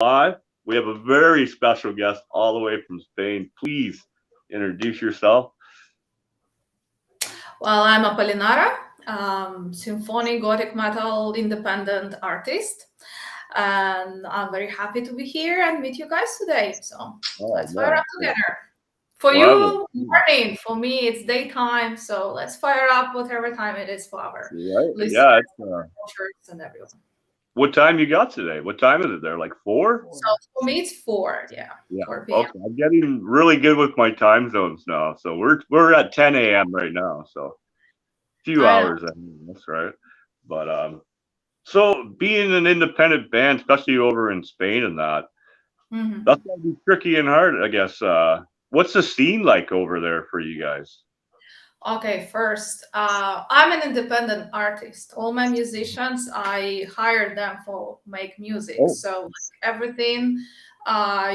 live. We have a very special guest all the way from Spain. Please introduce yourself. Well, I'm Apolinara, symphonic gothic metal independent artist, and I'm very happy to be here and meet you guys today. So Oh, let's fire man. up together. For Well, you, morning. For me, it's daytime. So let's fire up whatever time it is for our right. listeners, Yeah. watchers, and everyone. What time you got today? What time is it there? Like 4? So for me, it's 4. Yeah, Yeah. 4 p.m. Okay. I'm getting really good with my time zones now. So we're at 10 a.m. right now. So a few I know. hours ahead. That's right. But so being an independent band, especially over in Spain and Mhm. that's gonna be tricky and hard, I guess. What's the scene like over there for you guys? Okay, first, I'm an independent artist. All my musicians, I hired them for make music. Oh, So like everything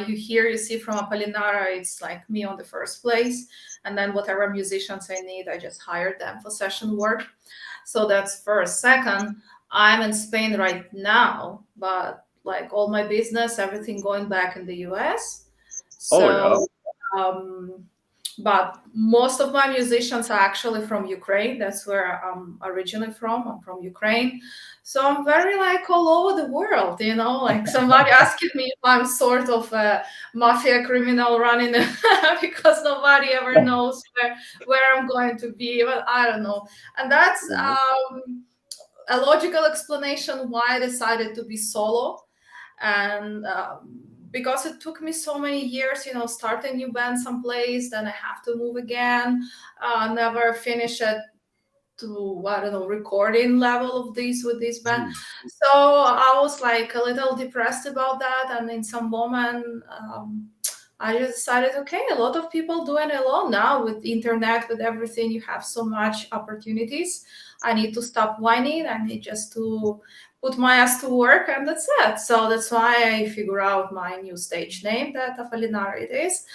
you hear, you see from Apolinara, it's like me on the first place. And then whatever musicians I need, I just hired them for session work. So that's first. Second, I'm in Spain right now, but like all my business, everything going back in the US. oh yeah. So um, but most of my musicians are actually from Ukraine. That's where I'm originally from. I'm from Ukraine. So I'm very like all over the world, like somebody asking me if I'm sort of a mafia criminal running because nobody ever knows where I'm going to be. But I don't know. And that's a logical explanation why I decided to be solo. And because it took me so many years, start a new band someplace, then I have to move again, never finish it to, I don't know, recording level of this with this band. Hmm. So I was like a little depressed about that, and in some moment I just decided, okay, a lot of people doing it alone now with internet, with everything. You have so much opportunities. I need to stop whining. I need just to put my ass to work, and that's it. So that's why I figure out my new stage name, that Apolinara it is,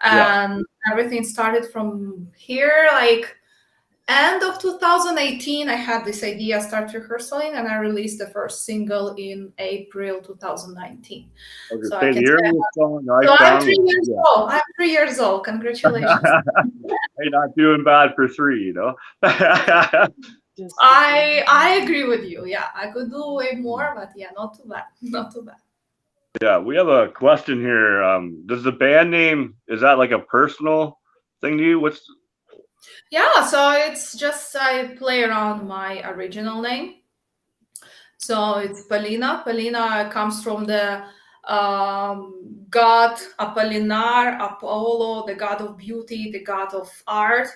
Yeah. and everything started from here. Like end of 2018, I had this idea, start rehearsing, and I released the first single in April 2019. I was So gonna I say can the say, earliest song I so I'm found three was years yeah. old. I'm 3 years old. Congratulations. Hey, not doing bad for 3. I agree with you. Yeah, I could do way more, but yeah, not too bad. Not too bad. Yeah, we have a question here. Does the band name is that like a personal thing to you? What's Yeah, so it's just I play around my original name. So it's Palina. Palina comes from the god Apolinar, Apollo, the god of beauty, the god of art.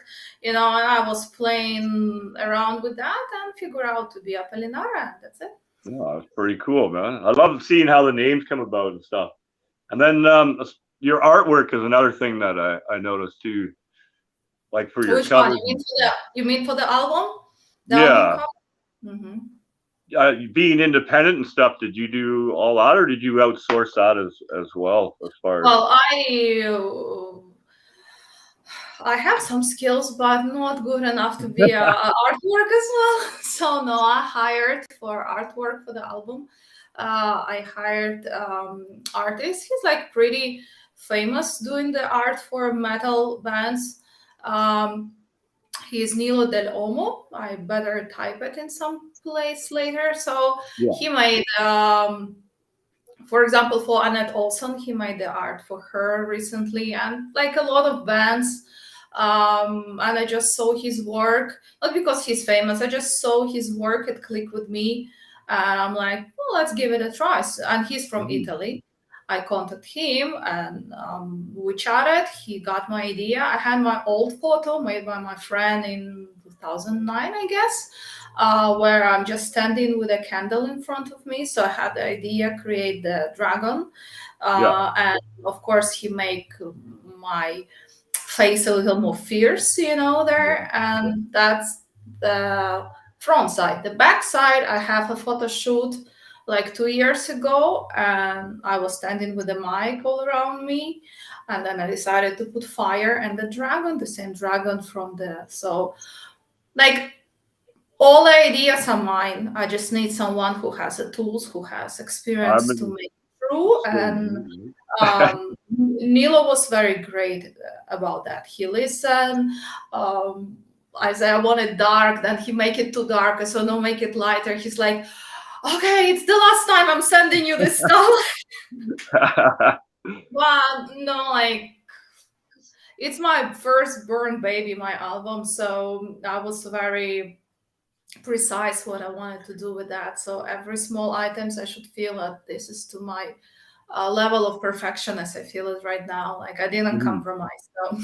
And I was playing around with that and figure out to be Apolinara. That's it. oh, that's pretty cool, man. I love seeing how the names come about and stuff. And then your artwork is another thing that I noticed too, like for your Which one? covers You mean and for the stuff. you mean for the album? The album Yeah, cover? Hmm. being independent and stuff. Did you do all that, or did you outsource that as well as far as? Well, I have some skills, but not good enough to be a artwork as well. So no, I hired for artwork for the album. I hired artist. He's like pretty famous doing the art for metal bands. Um, he's Nilo del Omo. I better type it in some place later. So Yeah. he made for example, for Annette Olson, he made the art for her recently, and like a lot of bands. And I just saw his work, not because he's famous. I just saw his work. It clicked with me, and I'm like, well, let's give it a try. And he's from Mhm. Italy. I contacted him, and we chatted. He got my idea. I had my old photo made by my friend in 2009, I guess, where I'm just standing with a candle in front of me. So I had the idea create the dragon, Yeah. and of course he make my face a little more fierce, there, and that's the front side. The back side, I have a photo shoot like 2 years ago, and I was standing with a mic all around me, and then I decided to put fire and the dragon, the same dragon from the so like all the ideas are mine. I just need someone who has the tools, who has experience to I'm make it true. And Nilo was very great about that. He listened. Um, I say I want it dark, then he make it too dark. So no, make it lighter. He's like, okay, it's the last time I'm sending you this stuff. But no, like it's my first Burn Baby, my album. So I was very precise what I wanted to do with that. So every small items I should feel that this is to my level of perfection as I feel it right now. Like I didn't compromise. So.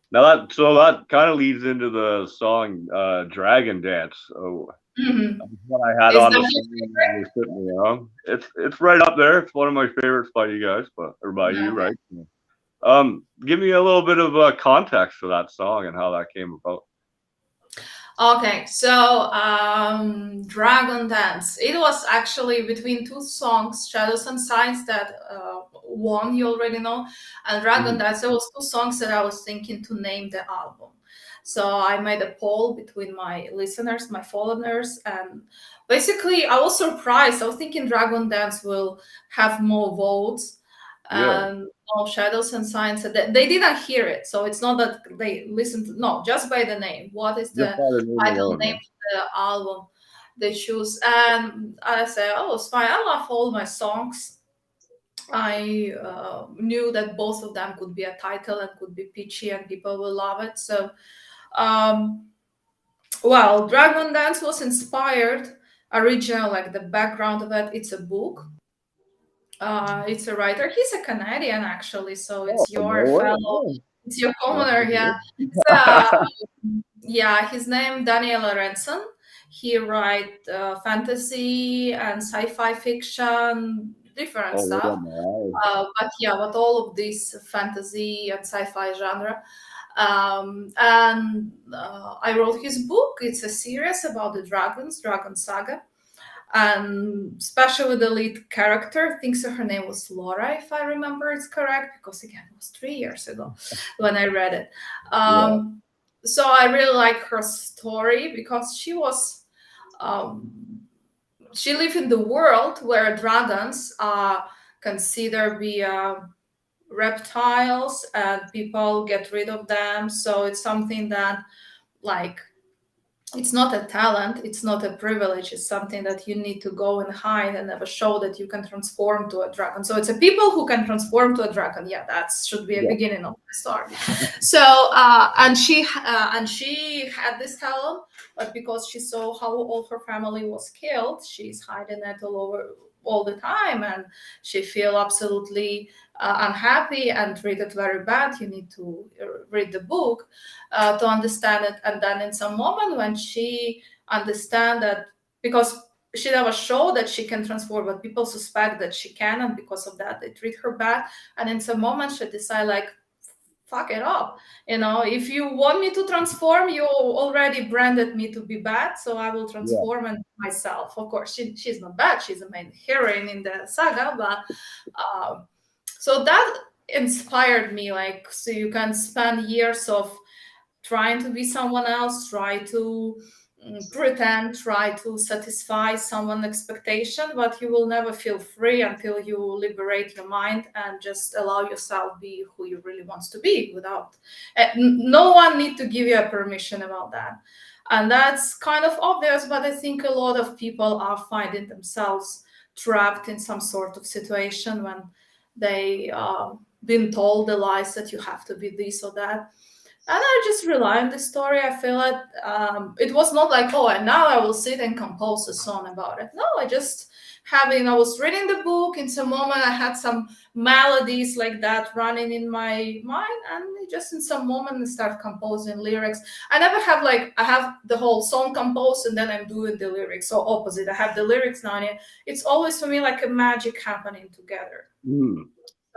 Now that kind of leads into the song "Dragon Dance." Oh, that's what I had Is on that the your song. It's right up there. It's one of my favorites by you guys, or by you, right? Give me a little bit of context for that song and how that came about. Okay, so Dragon Dance. It was actually between two songs, Shadows and Signs, that one you already know, and Dragon Dance. There was two songs that I was thinking to name the album. So I made a poll between my listeners, my followers, and basically I was surprised. I was thinking Dragon Dance will have more votes. And Shadows and Signs, they didn't hear it, so it's not that they listened to, no, just by the name. What is the title name of the album they choose? And I said, oh, it's fine. I love all my songs. I knew that both of them could be a title and could be pitchy and people will love it. So well, Dragon Dance was inspired original, like the background of it, it's a book. It's a writer. He's a Canadian, actually, so it's your fellow, it's your commoner, yeah. Yeah, his name Daniel Aronson. He write fantasy and sci-fi fiction, different stuff. But all of this fantasy and sci-fi genre. And I wrote his book. It's a series about the dragons, Dragon Saga. And especially the lead character, I think so her name was Laura, if I remember it's correct, because again it was 3 years ago when I read it. So I really like her story because she was she lived in the world where dragons are considered be reptiles and people get rid of them. So it's something that, like, it's not a talent, it's not a privilege, it's something that you need to go and hide and never show that you can transform to a dragon. So it's a people who can transform to a dragon. Yeah, that should be a beginning of the story. So and she had this talent, but because she saw how all her family was killed, she's hiding it all the time, and she feel absolutely unhappy and treated very bad. You need to read the book to understand it. And then in some moment when she understand that, because she never showed that she can transform, but people suspect that she can, and because of that they treat her bad. And in some moment she decide, like, fuck it up, if you want me to transform, you already branded me to be bad, so I will transform and myself. Of course she's not bad, she's the main heroine in the saga, but so that inspired me, like, so you can spend years of trying to be someone else, try to pretend, try to satisfy someone's expectation, but you will never feel free until you liberate your mind and just allow yourself be who you really wants to be without no one need to give you a permission about that. And that's kind of obvious, but I think a lot of people are finding themselves trapped in some sort of situation when they been told the lies that you have to be this or that. And I just rely on the story. I feel it. It was not like, oh, and now I will sit and compose a song about it. No, I was reading the book. In some moment, I had some melodies like that running in my mind. And just in some moment, I start composing lyrics. I never have, like, I have the whole song composed and then I'm doing the lyrics. So opposite, I have the lyrics now. And it's always for me like a magic happening together.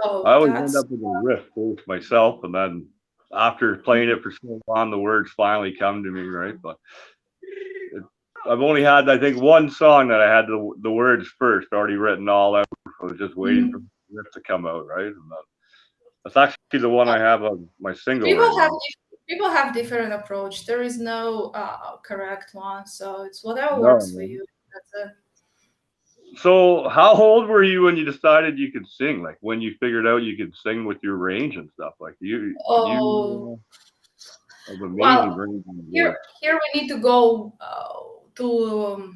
So I always end up with a riff first myself, and then after playing it for so long, the words finally come to me, right? But I've only had, I think, one song that I had the words first already written all out. I was just waiting for the riff to come out, right? And that's actually the one I have on my single. People have different approach. There is no correct one, so it's whatever works for you. That's it. So how old were you when you decided you could sing? Like when you figured out you could sing with your range and stuff? Like Oh, you have amazing well, range in here voice. here we need to go to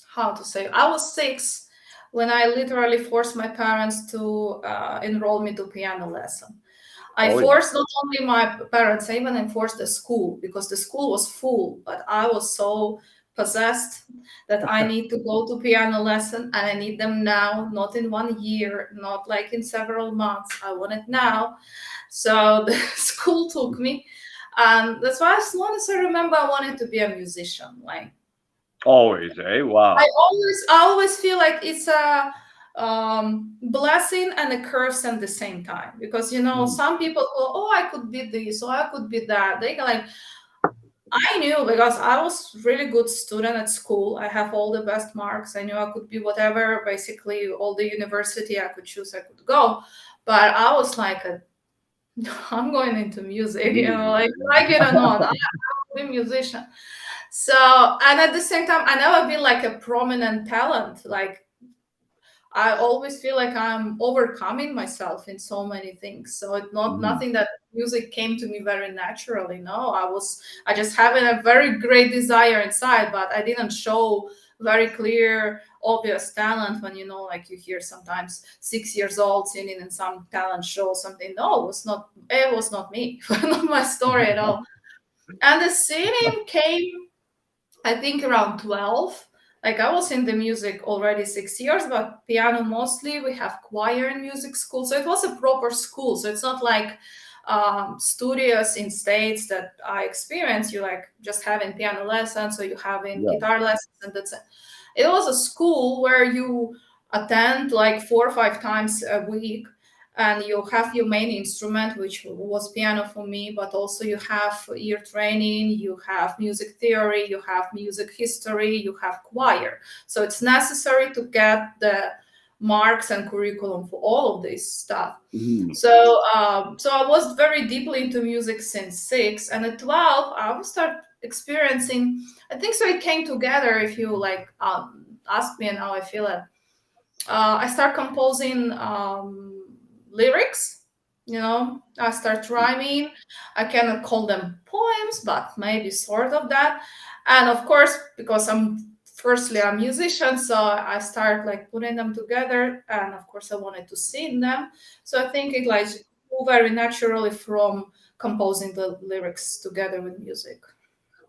how to say. I was 6 when I literally forced my parents to enroll me to piano lesson. I Oh yeah. forced not only my parents, I even enforced the school because the school was full, but I was so possessed that I need to go to piano lesson and I need them now, not in 1 year, not like in several months. I want it now. So the school took me. And that's why as long as I remember, I wanted to be a musician. Like Always, eh? I Wow. always feel like it's a blessing and a curse at the same time because Mhm. some people go, oh, I could be this, or I could be that. They like I knew because I was really good student at school. I have all the best marks. I knew I could be whatever, basically all the university I could choose, I could go. But I was like, I'm going into music, Music, like it or not, I will be a musician. So, and at the same time, I never been like a prominent talent. Like I always feel like I'm overcoming myself in so many things. So it's not mhm. nothing that music came to me very naturally. No, I just having a very great desire inside, but I didn't show very clear, obvious talent when like you hear sometimes 6 years old singing in some talent show, something. No, it was not me, not my story at all. And the singing came I think around 12. Like I was in the music already 6 years, but piano mostly. We have choir and music school. So it was a proper school. So it's not like studios in States that I experienced. You like just having piano lessons or you having Yeah. guitar lessons and that's it. It was a school where you attend like 4 or 5 times a week and you have your main instrument, which was piano for me, but also you have ear training, you have music theory, you have music history, you have choir. So it's necessary to get the marks and curriculum for all of this stuff. Mhm. So I was very deeply into music since 6, and at 12 I would start experiencing. I think so. It came together. If you like ask me and how I feel it, I start composing lyrics. I start rhyming. I cannot call them poems, but maybe sort of that. And of course, because I'm firstly a musician, so I start like putting them together. And of course, I wanted to sing them. So I think it like grew very naturally from composing the lyrics together with music.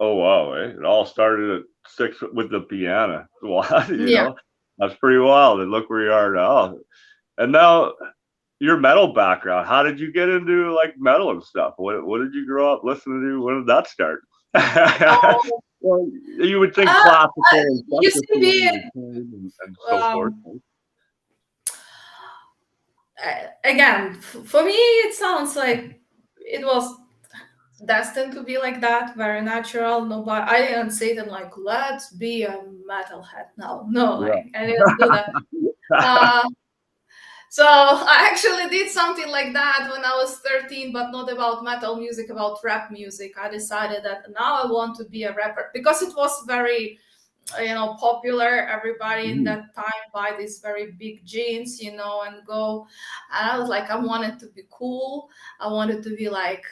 Oh wow, eh? It all started at 6 with the piano. Wow, Yeah. that's pretty wild. And look where you are now. And now your metal background. How did you get into like metal and stuff? What did you grow up listening to? When did that start? Um, Well, you would think uh, classical and you stuff see me. and so forth. Um, Again, for me, it sounds like it was destined to be like that, very natural. Nobody, I didn't say them like, let's be a metalhead. No, Yeah. like I didn't do that. Uh, so I actually did something like that when I was 13, but not about metal music, about rap music. I decided that now I want to be a rapper because it was very popular. Everybody in Mhm. that time buy these very big jeans, and go. And I was like, I wanted to be cool. I wanted to be like,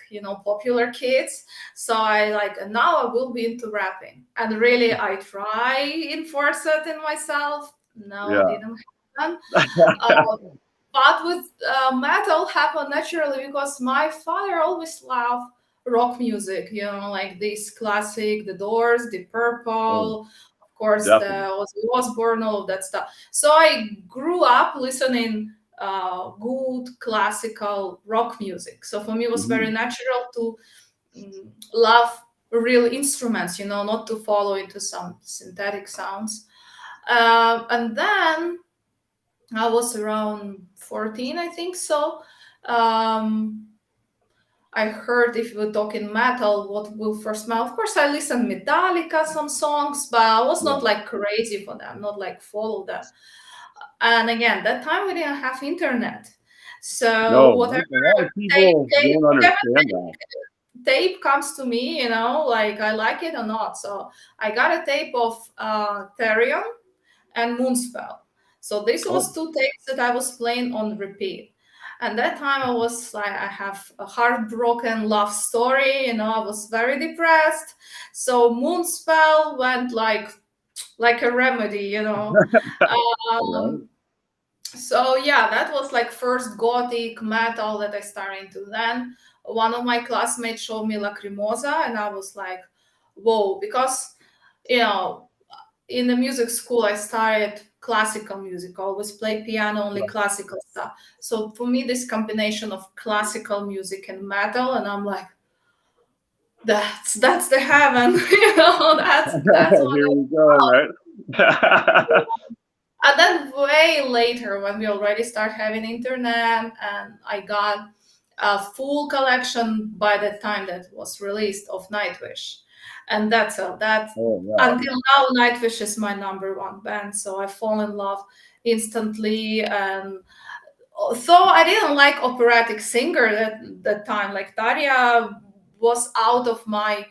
popular kids. So I like, and now I will be into rapping. And really, I try enforce it in myself. No, Yeah. didn't happen. Uh, but with metal happened naturally because my father always loved rock music, like this classic, The Doors, The Oh, Purple, of course, the definitely. Ozzy Osbourne, all of that stuff. So I grew up listening good classical rock music. So for me, it was very Mhm. natural to love real instruments, not to follow into some synthetic sounds. And then I was around 14, I think so. Um, I heard if you were talking metal, what will first smell? Of course, I listened Metallica, some songs, but I was Yeah. not like crazy for them, not like follow them. And again, that time we didn't have internet. So No, whatever a lot of tape, people tape, don't whatever understand that. tape comes to me, like I like it or not. So I got a tape of Therion and Moonspell. So this Oh, was two takes that I was playing on repeat. And that time I was like, I have a heartbroken love story, I was very depressed. So Moonspell went like a remedy. right. Um, so yeah, that was like first gothic metal that I started into. Then one of my classmates showed me Lacrimosa, and I was like, whoa, because you know in the music school I started classical music. I always play piano, only classical stuff. So for me, this combination of classical music and metal, and I'm like, that's the heaven. That's what Here I. we go, right? And then way later, when we already start having internet, and I got a full collection by the time that was released of Nightwish, and that Oh, yeah. until now Nightwish is my number one band. So I fall in love instantly, and though I didn't like operatic singer that time, like Daria was out of my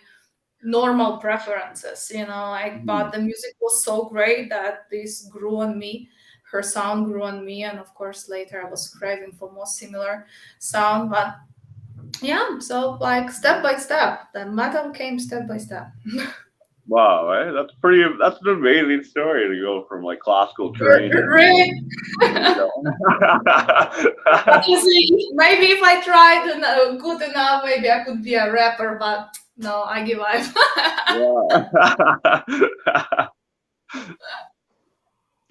normal preferences, like, Mhm. but the music was so great that this grew on me. Her sound grew on me, and of course later I was craving for more similar sound. But yeah, so like step by step, the metal came step by step. Wow, eh? That's an amazing story to go from like classical training. Really. You know. But you see, maybe if I tried good enough, maybe I could be a rapper, but no, I give up. Yeah.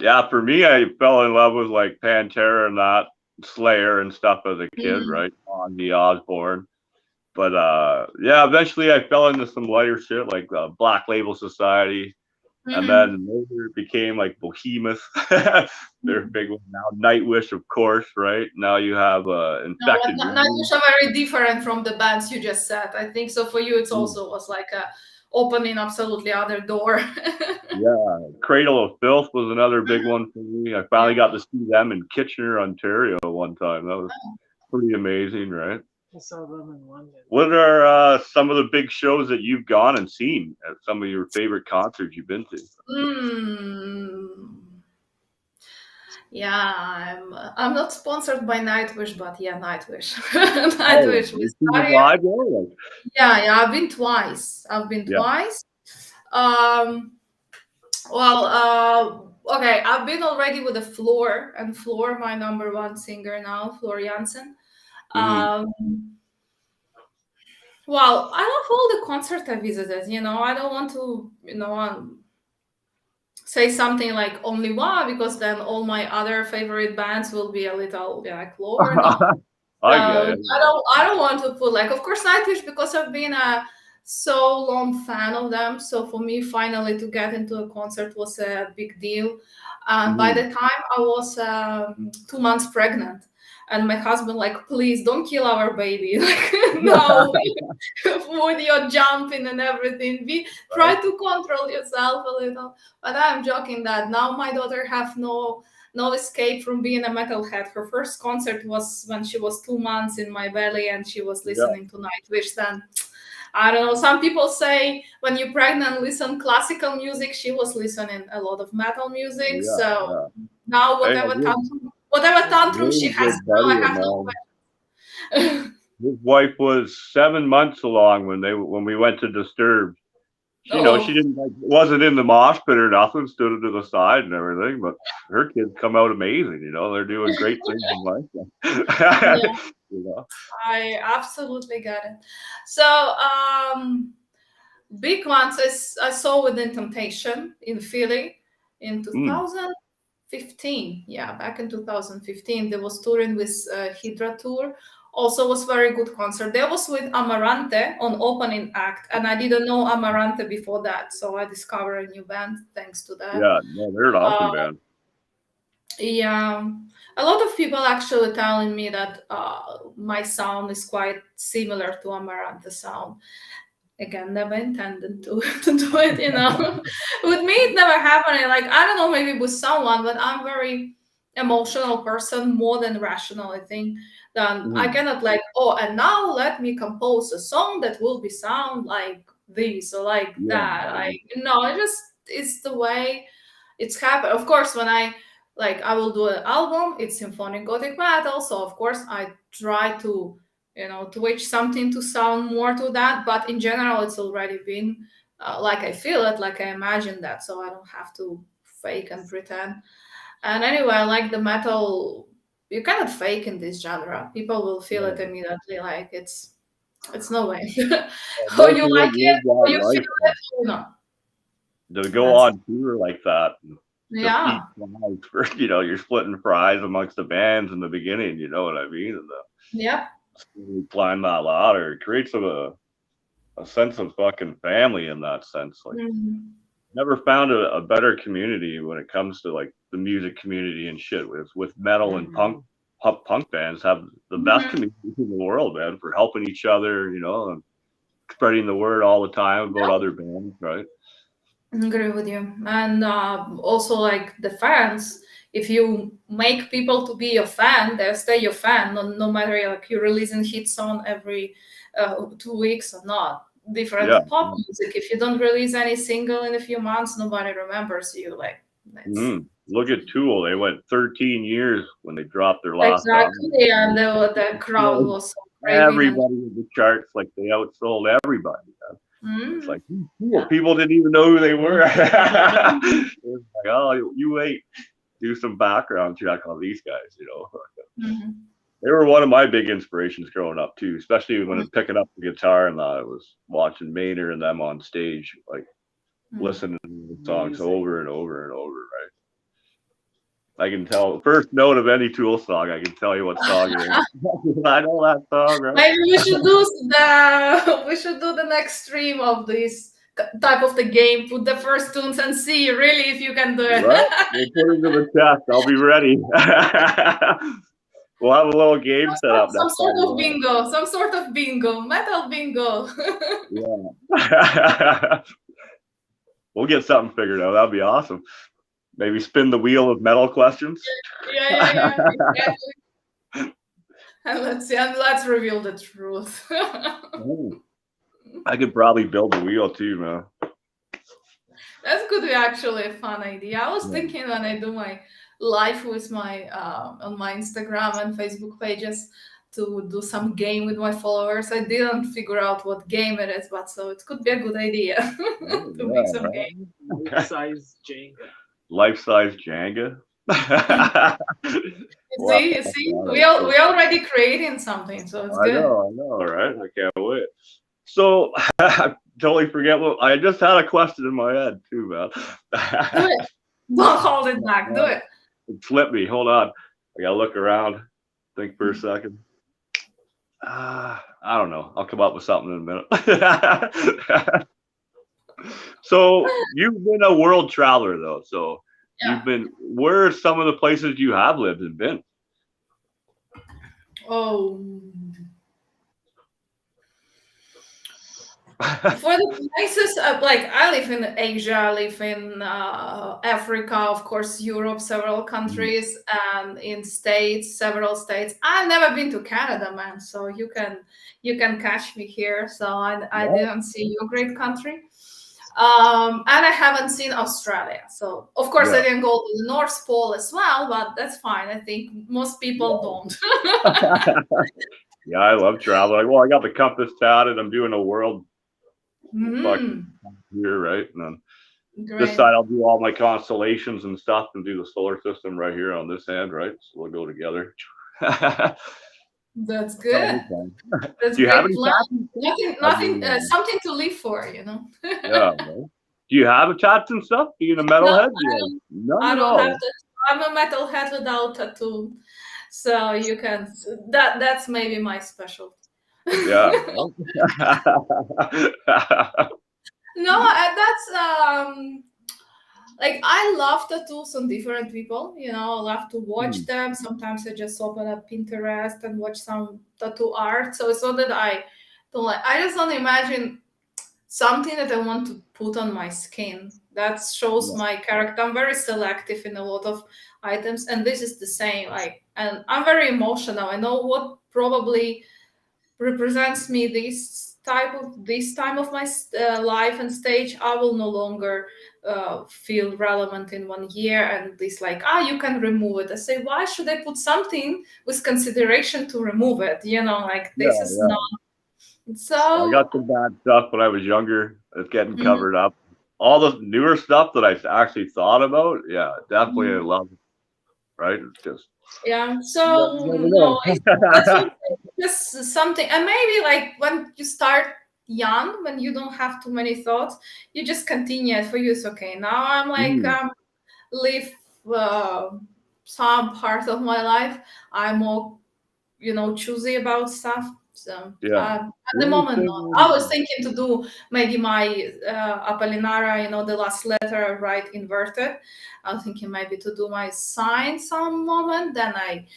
Yeah, for me, I fell in love with like Pantera and that Slayer and stuff as a kid, Mm, right? On the Osbourne. But yeah, eventually I fell into some lighter shit like Black Label Society, and mhm. then later it became like Behemoth. They're a big one now. Nightwish, of course, right? Now you have No, but Infected Rain. Nightwish are very different from the bands you just said. I think so. For you, it's also was like a opening absolutely other door. Yeah, Cradle of Filth was another big one for me. I finally Yeah. got to see them in Kitchener, Ontario one time. That was pretty amazing, right? I saw them in London. What are some of the big shows that you've gone and seen at some of your favorite concerts you've been to? Mm. Yeah, I'm not sponsored by Nightwish, but yeah, Nightwish. Oh, Nightwish with you've seen them Daria. live, though? Like, Yeah, I've been twice. I've been yeah. twice. Um, well, okay, I've been already with the Floor, and Floor, my number one singer now, Floor Jansen. Hmm. Um, well, I love all the concerts I visited. I don't want to, say something like only one, because then all my other favorite bands will be a little like lower. No, I get so it. I don't want to put like, of course, Nightwish, because I've been a so long fan of them. So for me, finally to get into a concert was a big deal. And by Mhm. the time I was 2 months pregnant, and my husband like, please don't kill our baby. Like, no, when you're jumping and everything, try Right? to control yourself a little. But I'm joking that now my daughter have no escape from being a metalhead. Her first concert was when she was 2 months in my belly, and she was Yeah, listening to Nightwish. Then I don't know. Some people say when you're pregnant, listen classical music. She was listening a lot of metal music. yeah, So yeah. now Hey, whatever tantrum she really has good now, I buddy of have no mine. question. His wife was 7 months along when we went to Disturbed. She Oh, didn't like wasn't in the mosh pit or nothing, stood to the side and everything, but her kids come out amazing, they're doing great things in life. yeah, you know. I absolutely get it. So big ones I saw Within Temptation in Philly in Mm. 2015. Yeah, back in 2015, they was touring with Hydra Tour. Also was very good concert. There was with Amarante on opening act, and I didn't know Amarante before that, so I discovered a new band thanks to that. Yeah, no, they're an awesome band. Yeah, a lot of people actually telling me that my sound is quite similar to Amarante sound. Again, never intended to do it. With me it never happened. Like, I don't know, maybe with someone, but I'm very emotional person, more than rational, I think. Then I Mhm. cannot like, oh, and now let me compose a song that will be sound like this or like Yeah, that. Like, no, it's the way it's happened. Of course, when I like I will do an album, it's symphonic gothic metal, so of course I try to, twitch something to sound more to that, but in general it's already been like I feel it, like I imagine that, so I don't have to fake and pretend. And anyway, I like the metal. You cannot fake in this genre. People will feel it Yeah. immediately. Like it's no way. Or Most you people like it, live or that you life feel it, or not. to go That's on tour like that and just eat yeah, fries for you're splitting fries amongst the bands in the beginning, you know what I mean? And yep. you climb that ladder, it creates a sense of fucking family in that sense. Like Mhm. never found a better community when it comes to like the music community and shit with metal and punk bands have the best Mhm. community in the world, man, for helping each other, and spreading the word all the time about other bands, right? Agree with you. And also, like the fans, if you make people to be your fan, they'll stay your fan, no matter like you're releasing hit song every 2 weeks or not. Yeah. Different pop music. If you don't release any single in a few months, nobody remembers you. Like that's Look at Tool. They went 13 years when they dropped their last album. exactly, and the crowd was so craving and. Everybody in the charts, like they outsold everybody. It's Mm, like Tool. yeah. People didn't even know who they were. It was like, oh, you wait, do some background check on these guys. Mhm. They were one of my big inspirations growing up too, especially when I'm picking up the guitar and I was watching Maynard and them on stage, like Mhm. listening to the songs over and over and over, right? I can tell first note of any Tool song. I can tell you what song it is. I know that song, right? Maybe we should do the next stream of this type of the game. Put the first tunes and see really if you can do it. Right? We'll put it to the test. I'll be ready. We'll have a little game set up Some next sort time. of bingo, some sort of bingo, metal bingo. Yeah. We'll get something figured out. That'd be awesome. Maybe spin the wheel of metal questions. Yeah, exactly. And let's see, and let's reveal the truth. I could probably build the wheel too, man. That could be actually a fun idea. I was Yeah. thinking when I do my live with my on my Instagram and Facebook pages to do some game with my followers. I didn't figure out what game it is, but so it could be a good idea to make some game. Life-size Jenga. Life-size Jenga. You see, we already creating something, so it's good. I know, right? I can't wait. So I totally forget what I just had a question in my head too, man. Do it. Don't hold it back. Do it. It slipped me. Hold on. I gotta look around, think for a second. I don't know. I'll come up with something in a minute. So you've been a world traveler though. So Yeah. where are some of the places you have lived and been? Oh. For the places like I live in Asia, I live in Africa, of course, Europe, several countries, and in states, several states. I've never been to Canada, man, so you can catch me here. So I didn't see your great country, and I haven't seen Australia. So of course I didn't go to the North Pole as well, but that's fine. I think most people don't. Yeah, I love traveling. Well, I got the compass tatted. I'm doing a world fucking here, right? And then this side, I'll do all my constellations and stuff and do the solar system right here on this hand, right? So we'll go together. That's good. That's do you have any nothing, something to live for, Yeah. Right? Do you have a tats and stuff? Being a metalhead? No, I don't have that. I'm a metalhead without tattoo. So you can that's maybe my specialty. Yeah. No, that's like I love tattoos on different people. I love to watch them. Sometimes I just open up Pinterest and watch some tattoo art. So it's not that I don't like. I just don't imagine something that I want to put on my skin. That shows my character. I'm very selective in a lot of items, and this is the same. And I'm very emotional. I know what probably represents me this this time of my life and stage, I will no longer feel relevant in 1 year. And this like, you can remove it. I say, why should I put something with consideration to remove it? Like this is not. I got So some bad stuff when I was younger. It's getting Mhm. covered up. All the newer stuff that I actually thought about, yeah, definitely I love it. Right? It's just yeah. you So never no, know. that's what just something. And maybe like when you start young, when you don't have too many thoughts, you just continue it. For you, it's okay. Now I'm like live some part of my life. I'm more choosy about stuff. So Yeah. at What the do you moment, think? no. I was thinking to do maybe my Apolinara, the last letter I write inverted. I was thinking maybe to do my sign some moment. Then I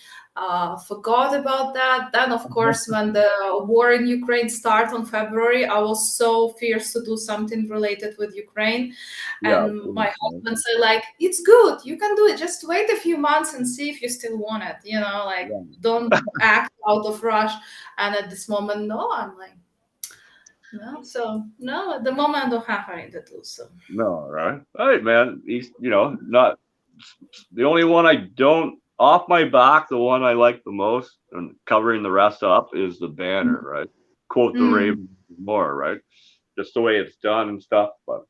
forgot about that. Then, of course, when the war in Ukraine started on February, I was so fierce to do something related with Ukraine. Yeah. And my husband said, like, it's good. You can do it. Just wait a few months and see if you still want it. Like, don't act out of rush. And at this moment, no, I'm like, no. So, no, at the moment, I don't have anything to do. So, No, right. All right, man. He's, not the only one I don't off my back, the one I like the most and covering the rest up is the banner, right? Quote the Raven more, right? Just the way it's done and stuff. But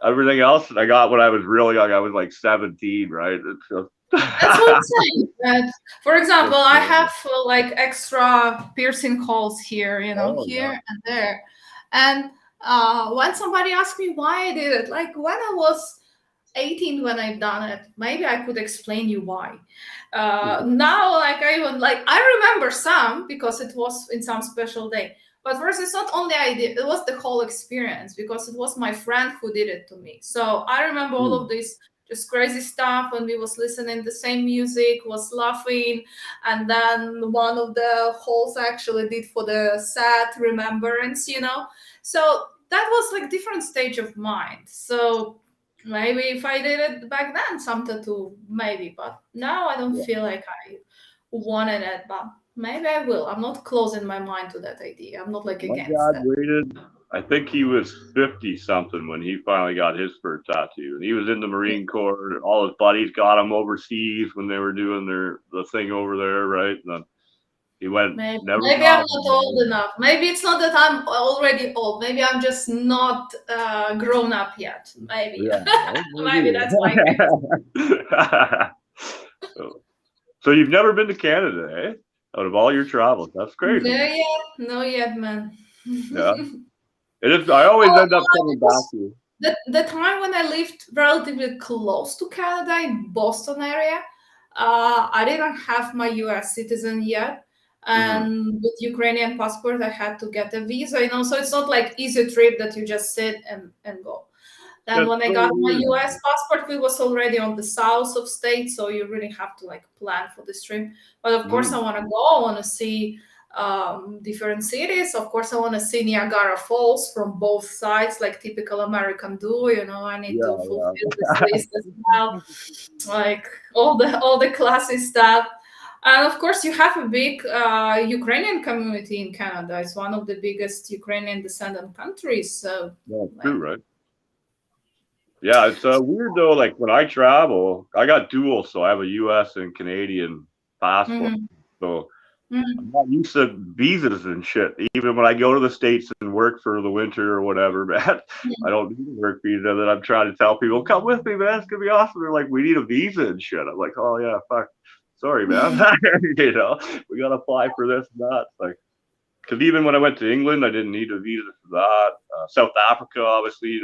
everything else I got when I was really young, I was like 17, right? It's just that's what I'm saying. That, for example, I That's have like extra piercing holes here, here and there. And when somebody asked me why I did it, like when I was 18 when I've done it, maybe I could explain you why. Now, like I remember some because it was in some special day. But first, it's not only I did; it was the whole experience because it was my friend who did it to me. So I remember all of this just crazy stuff when we was listening the same music, was laughing, and then one of the holes I actually did for the sad remembrance. So that was like different stage of mind. So maybe if I did it back then, some tattoo, maybe. But now I don't feel like I wanted it. But maybe I will. I'm not closing my mind to that idea. I'm not like My against dad that. waited. I think he was 50 something when he finally got his first tattoo. And he was in the Marine Corps. All his buddies got him overseas when they were doing the thing over there, right? And then he went never Maybe I'm got not one. old enough. Maybe it's not that I'm already old. Maybe I'm just not grown up yet. Maybe. Yeah, Maybe that's my case. So you've never been to Canada, eh? Out of all your travels, that's crazy. No yet, man. Yeah, it is. I always end up coming back to you. The time when I lived relatively close to Canada in Boston area, I didn't have my US citizen yet. And with Ukrainian passport, I had to get a visa, so it's not like easy trip that you just sit and go. Then when I got my US passport, we was already on the south of state, so you really have to like plan for this trip. But of course, I want to go. I want to see different cities. Of course, I want to see Niagara Falls from both sides, like typical American do. I need to fulfill this list as well, like all the classy stuff. And of course, you have a big Ukrainian community in Canada. It's one of the biggest Ukrainian descendant countries. So, true, right? Yeah, it's weird though. Like when I travel, I got dual, so I have a U.S. and Canadian passport. So I'm not used to visas and shit. Even when I go to the States and work for the winter or whatever, man, I don't need a work visa. That I'm trying to tell people, come with me, man. It's gonna be awesome. They're like, we need a visa and shit. I'm like, oh yeah, fuck. Sorry, man. We gotta apply for this and that. Like, because even when I went to England, I didn't need a visa for that. South Africa, obviously,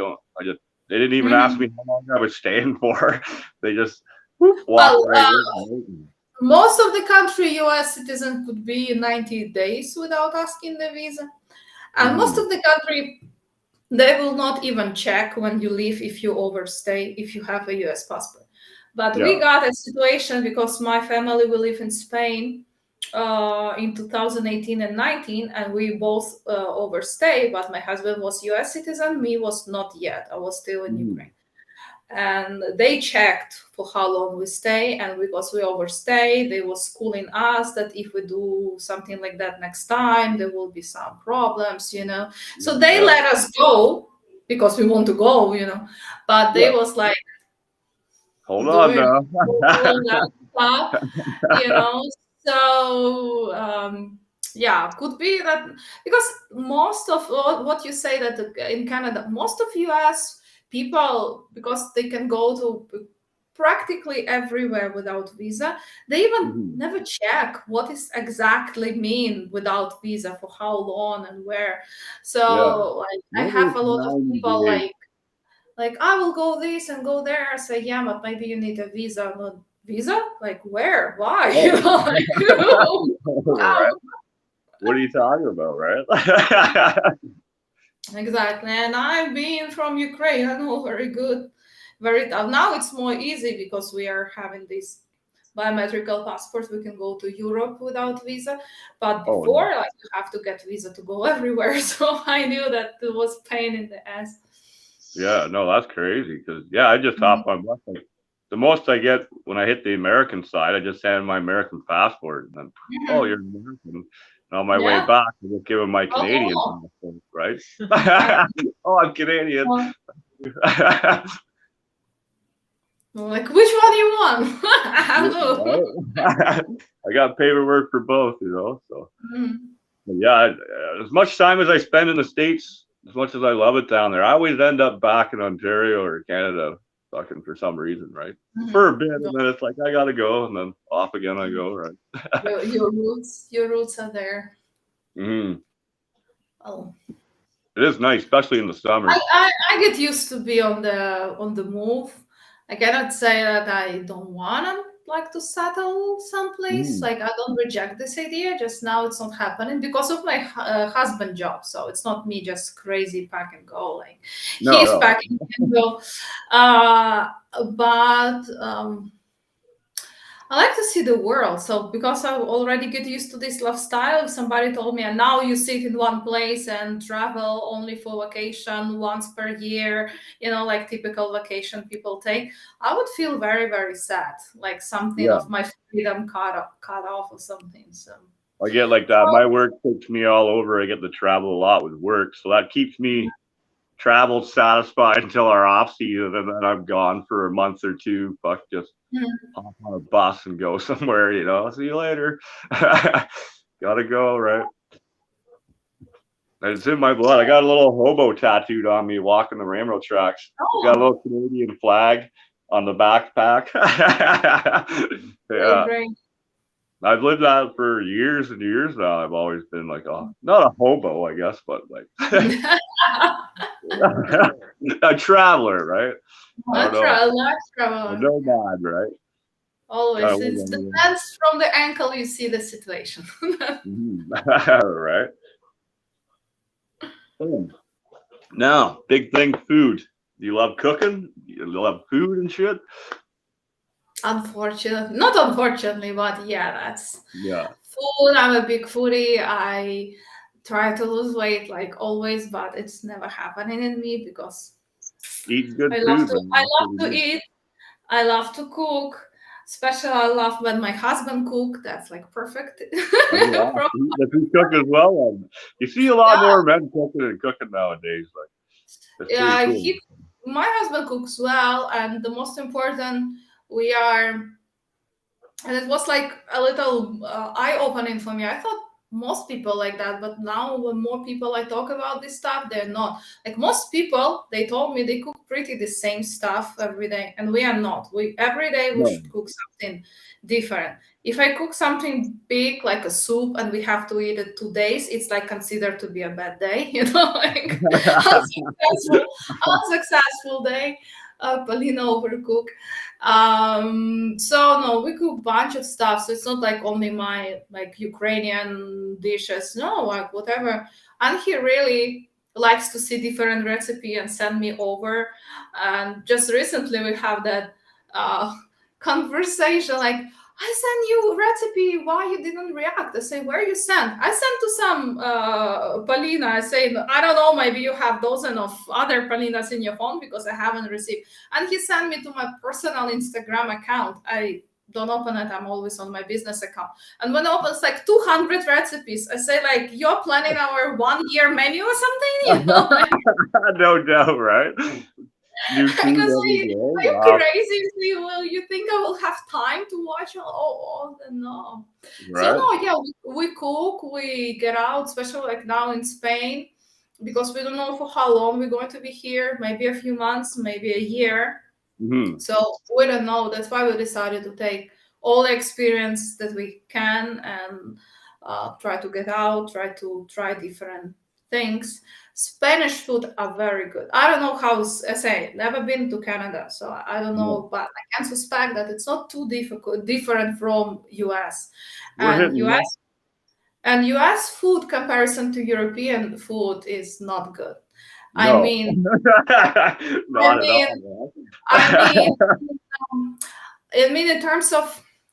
they didn't even ask me how long I was staying for. They just walked right in. Most of the country U.S. citizen could be 90 days without asking the visa. And most of the country, they will not even check when you leave if you overstay, if you have a U.S. passport. But we got a situation because my family will live in Spain in 2018 and 19, and we both overstay, but my husband was U.S. citizen, me was not yet. I was still in Ukraine. and they checked for how long we stay, and because we overstay, they were schooling us that if we do something like that next time, there will be some problems, so they let us go because we want to go, but they was like, hold on doing now. all that stuff, so yeah, could be that, because most of what you say that in Canada, most of US people, because they can go to practically everywhere without visa, they even never check what is exactly mean without visa, for how long and where. So I have a lot of people like I will go this and go there. I say, yeah, but maybe you need a visa. But visa? Like where? Why? Right. What are you talking about, right? Exactly. And I've been from Ukraine. I know very good, very tough. Now it's more easy because we are having this biometrical passport. We can go to Europe without visa. But before, like, you have to get visa to go everywhere. So I knew that it was pain in the ass. Yeah, no, that's crazy. Because I just hopped on bus. Like, the most I get when I hit the American side, I just hand my American passport, and then oh, you're American. And on my way back, I just give them my Canadian passport, right? Oh, I'm Canadian. Like, which one you want? I got paperwork for both, so. But yeah, as much time as I spend in the States, as much as I love it down there, I always end up back in Ontario or Canada fucking for some reason, right? For a bit, and then it's like I gotta go, and then off again I go, right? your roots are there. Oh, it is nice, especially in the summer. I get used to be on the move. I cannot say that I don't want to like to settle someplace. Like, I don't reject this idea. Just now it's not happening because of my husband job. So it's not me just crazy pack and go. Like, he's packing and go. But I like to see the world. So because I already get used to this lifestyle, if somebody told me, and now you sit in one place and travel only for vacation once per year, like typical vacation people take, I would feel very, very sad. Like something of my freedom cut off or something. So I get like that. My work takes me all over. I get to travel a lot with work. So that keeps me travel satisfied until our off season, and then I'm gone for a month or two. Fuck, just hop on a bus and go somewhere, see you later. Gotta go, right? It's in my blood. I got a little hobo tattooed on me walking the railroad tracks. Got a little Canadian flag on the backpack. Great. I've lived that for years and years now. I've always been like, not a hobo, I guess, but like a traveler, right? A traveler. A nomad, right? Always. It depends from the angle you see the situation. Right. Now, big thing, food. Do you love cooking? You love food and shit? Unfortunately, not unfortunately, but that's food. I'm a big foodie. I try to lose weight like always, but it's never happening in me because eat good I love to eat. I love to cook. Especially, I love when my husband cook. That's like perfect. Does he cook as well? You see a lot more men cooking nowadays. Like, my husband cooks well, and the most important, we are. And it was like a little eye-opening for me. I thought most people like that, but now when more people I talk about this stuff, they're not. Like most people, they told me they cook pretty the same stuff every day, and we are not. Every day we should cook something different. If I cook something big like a soup and we have to eat it 2 days, it's like considered to be a bad day, like unsuccessful day. Polina overcook. So no, we cook a bunch of stuff. So it's not like only my like Ukrainian dishes. No, like whatever. And he really likes to see different recipe and send me over. And just recently we have that conversation like, I sent you recipe. Why you didn't react? I say, where you sent? I sent to some Palina. I say, I don't know. Maybe you have dozen of other Palinas in your phone because I haven't received. And he sent me to my personal Instagram account. I don't open it. I'm always on my business account. And when I open, it's like 200 recipes. I say, like, you're planning our 1 year menu or something, you know? Like, No doubt, right? New food because every like, day. are you Wow. crazy? You think I will have time to watch all the no. So Right? no, yeah, we cook, we get out, especially like now in Spain, because we don't know for how long we're going to be here. Maybe a few months, maybe a year. Hmm. So we don't know. That's why we decided to take all the experience that we can and try to get out, try different things. Spanish food are very good. I don't know how, I say, never been to Canada, so I don't Yeah. know, but I can suspect that it's not too different from US. We're And hitting that. US food comparison to European food is not good. I No. mean, I Not at mean, all, I mean, man. um, I mean, in terms of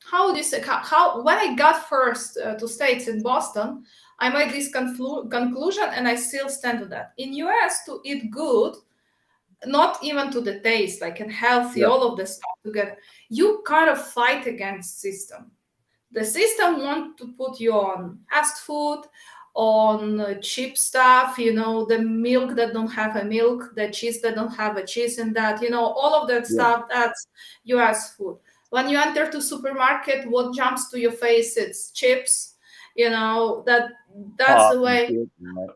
how this, how when I got first to States in Boston, I made this conclusion, and I still stand to that. In US, to eat good, not even to the taste, like and healthy, Yeah. all of the stuff together, you kind of fight against system. The system want to put you on fast food, on cheap stuff, the milk that don't have a milk, the cheese that don't have a cheese in that, all of that Yeah. stuff. That's US food. When you enter to supermarket, what jumps to your face? It's chips. That's Pop the and way. shit, yeah.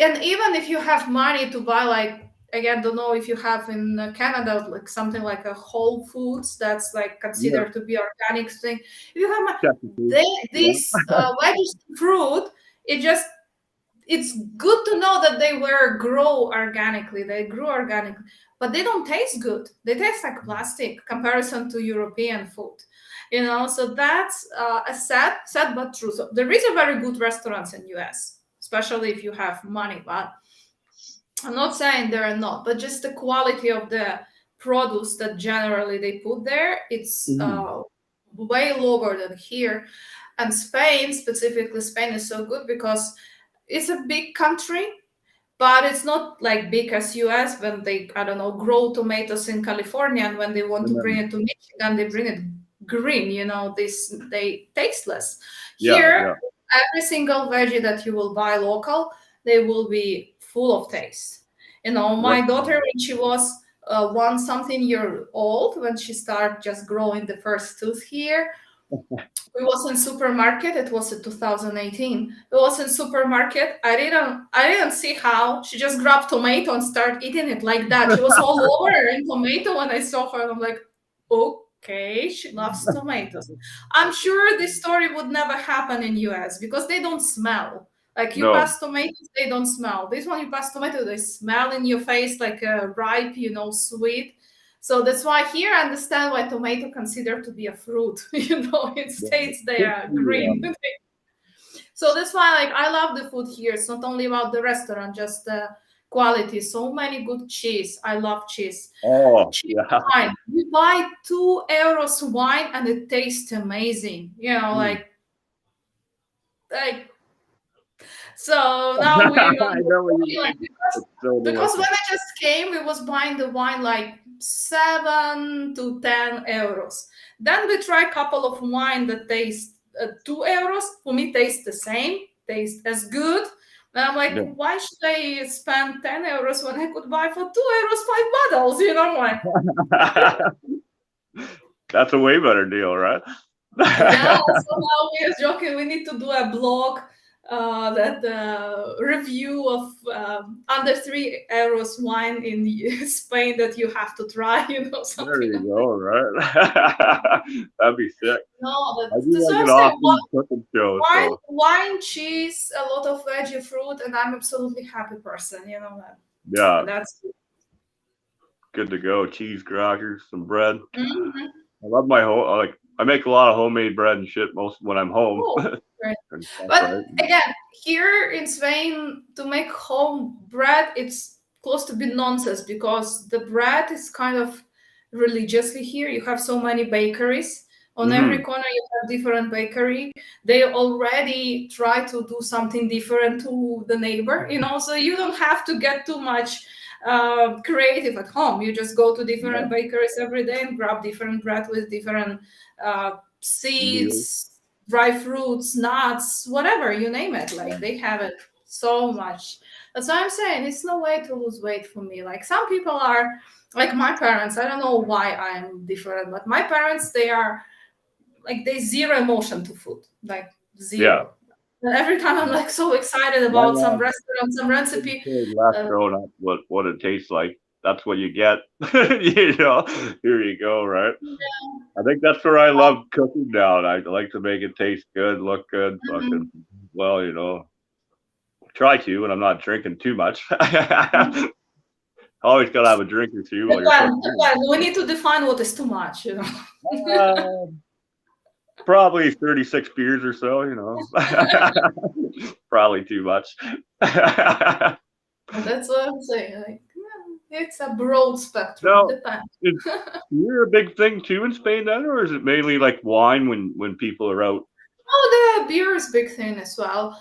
And even if you have money to buy, like, again, don't know if you have in Canada like something like a Whole Foods that's like Yeah. considered to be organic thing. If you have Check the food. they, Yeah. this veggies fruit, it's good to know that they were grow organically. They grew organically, but they don't taste good. They taste like plastic comparison to European food. So that's a sad but true. So there is a very good restaurants in US, especially if you have money. But I'm not saying there are not, but just the quality of the produce that generally they put there, it's Mhm. way lower than here. And Spain, specifically, Spain is so good because it's a big country, but it's not like big as US when they, I don't know, grow tomatoes in California, and when they want to And bring then, it to Michigan, they bring it green, they tasteless. yeah, Here, yeah. every single veggie that you will buy local, they will be full of taste. Right. My daughter, when she was 1 something year old, when she started just growing the first tooth here, we was in supermarket. It was in 2018. It was in supermarket. I didn't see how she just grabbed tomato and started eating it like that. She was all over in tomato when I saw her. I'm like, okay, she loves tomatoes. I'm sure this story would never happen in US because they don't smell. Like you No. pass tomatoes, they don't smell. This one you pass tomato, they smell in your face like a ripe, sweet. So that's why here I understand why tomato considered to be a fruit. In Yeah. States they Good are for you, green. So that's why, like, I love the food here. It's not only about the restaurant, just the quality. So many good cheese. I love cheese. Oh, Cheap yeah. wine. You buy €2 wine and it tastes amazing. Mm. Like, so now we're I on the know what you like, mean. It's so because when delicious. I just came, we was buying the wine like 7 to 10 euros. Then we try a couple of wine that taste €2. For me, taste the same, taste as good. And I'm like, Yeah. why should I spend €10 when I could buy for €2 5 bottles? I'm like, That's a way better deal, right? yeah. So now we are joking. We need to do a blog that review of under €3 wine in Spain that you have to try. There Something you like that. go, right? That'd be sick. No, I do that's like what an I'm saying. off-food cooking show, so Wine, cheese, a lot of veggie fruit, and I'm absolutely happy person. That. yeah, That's. good to go. Cheese crackers, some bread. Mhm. I love my home. Like I make a lot of homemade bread and shit most when I'm home Oh, great. and stuff, But right? again, here in Spain, to make home bread, it's close to be nonsense because the bread is kind of religiously here. You have so many bakeries, On every corner you have different bakery. They already try to do something different to the neighbor, so you don't have to get too much creative at home. You just go to different bakeries every day and grab different bread with different seeds, dry fruits, nuts, whatever, you name it. Like they have it so much. That's what I'm saying. It's no way to lose weight for me. Like some people are like my parents. I don't know why I'm different, but my parents, they are like they zero emotion to food, like zero. And every time I'm like so excited about some restaurant, some recipe. Last growing up, what it tastes like. That's what you get. Here you go, right? I think that's where I love cooking now. I like to make it taste good, look good, fucking well, try to, and I'm not drinking too much. Always gotta have a drink or two while you're cooking. We need to define what is too much, Probably 36 beers or so, probably too much. That's what I'm saying. Like, it's a broad spectrum. Is beer a big thing too in Spain then, or is it mainly like wine when people are out? Oh, the beer is a big thing as well.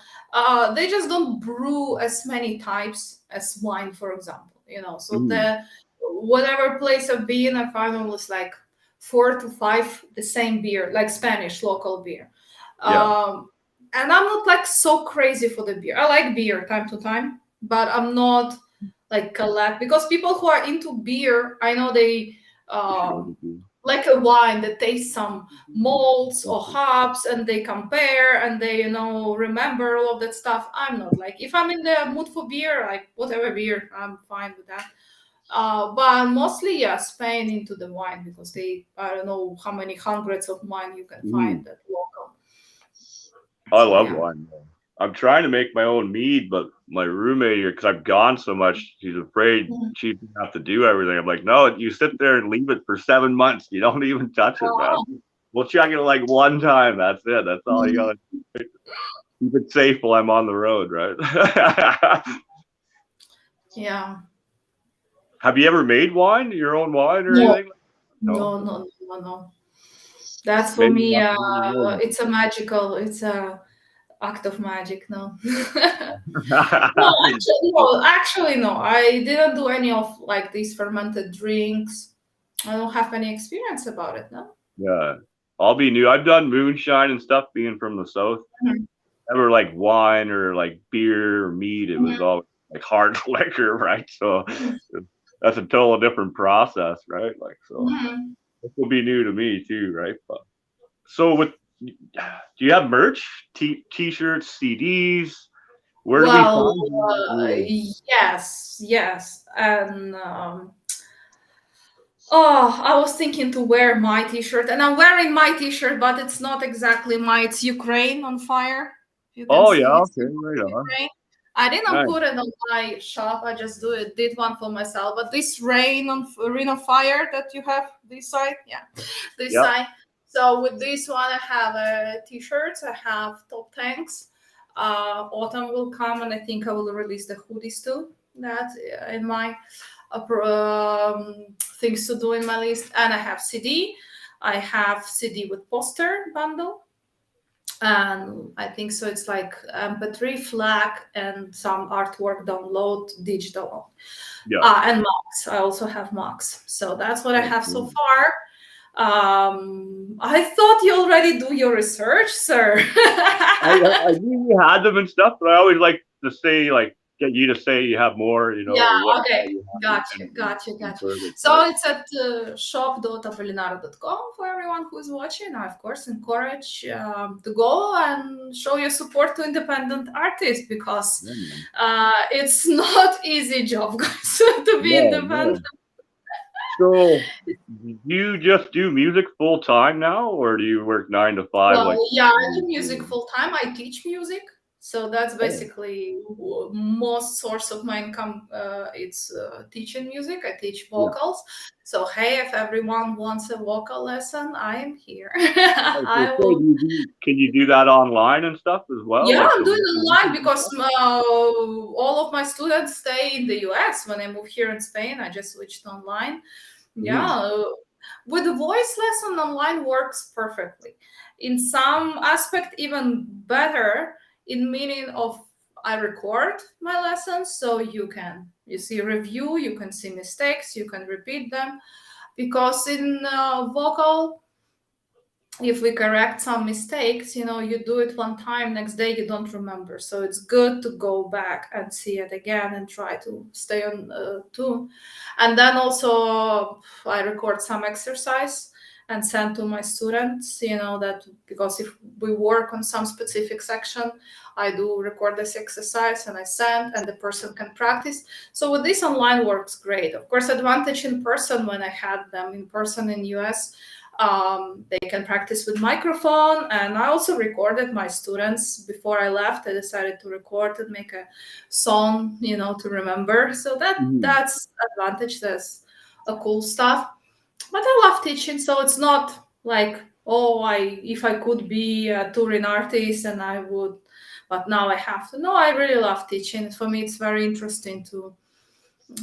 They just don't brew as many types as wine, for example. So the whatever place I've been, I find almost like 4 to 5 the same beer, like Spanish local beer. And I'm not like so crazy for the beer. I like beer time to time, but I'm not like collect, because people who are into beer, I know they like a wine that tastes some malts or hops, and they compare and they remember all of that stuff. I'm not like, if I'm in the mood for beer, like whatever beer, I'm fine with that. But mostly, Spain into the wine, because I don't know how many hundreds of wine you can find at local. I love wine. I'm trying to make my own mead, but my roommate here, because I've gone so much, she's afraid she's gonna have to do everything. I'm like, no, you sit there and leave it for 7 months. You don't even touch it, man. We'll check it like one time. That's it. That's all you gotta do. Keep it safe while I'm on the road, right? Yeah. Have you ever made wine, your own wine or anything? No. That's for me. It's a act of magic. No. Actually, no. I didn't do any of like these fermented drinks. I don't have any experience about it. No. Yeah, I'll be new. I've done moonshine and stuff, being from the south. Never like wine or like beer or mead. It was all like hard liquor, right? So that's a total different process, right? Like, so this will be new to me too, right? But so do you have merch, t-shirts, CDs? Where do we find you? Yes, and I was thinking to wear my t-shirt, and I'm wearing my t-shirt, but it's not exactly it's Ukraine on fire. Okay, right on. I didn't put it on my shop. I just did one for myself. But this Ring on Fire that you have this side, this side. So with this one, I have t-shirts. I have top tanks. Autumn will come, and I think I will release the hoodies too. That's in my things to do in my list. And I have CD. I have CD with poster bundle. And I think so it's like MP3 FLAC and some artwork download digital. And mugs. I also have mugs. So that's what I have so far. I thought you already do your research, sir. I knew you had them and stuff, but I always like to say, like, get you to say you have more, Okay. Gotcha. So it's at shop.apolinara.com for everyone who's watching. I, of course, encourage to go and show your support to independent artists, because it's not easy job, guys, to be independent. So, do you just do music full time now, or do you work 9 to 5? Well, I do music full time. I teach music. So that's basically most source of my income. It's teaching music. I teach vocals. So hey, if everyone wants a vocal lesson, I am here. Can you do that online and stuff as well? Yeah, I'm doing it online because all of my students stay in the US. When I moved here in Spain, I just switched online. Yeah. with the voice lesson online works perfectly. In some aspect, even better in meaning of I record my lessons so you see review, you can see mistakes, you can repeat them. Because in vocal, if we correct some mistakes, you do it one time, next day you don't remember. So it's good to go back and see it again and try to stay on tune. And then also I record some exercise and send to my students, that because if we work on some specific section, I do record this exercise and I send and the person can practice. So with this online works great. Of course, advantage in person when I had them in person in US, they can practice with microphone, and I also recorded my students before I left. I decided to record and make a song, to remember. So that's advantage. That's a cool stuff. But I love teaching, so it's not like, if I could be a touring artist and I would, but now I have to. No, I really love teaching. For me, it's very interesting to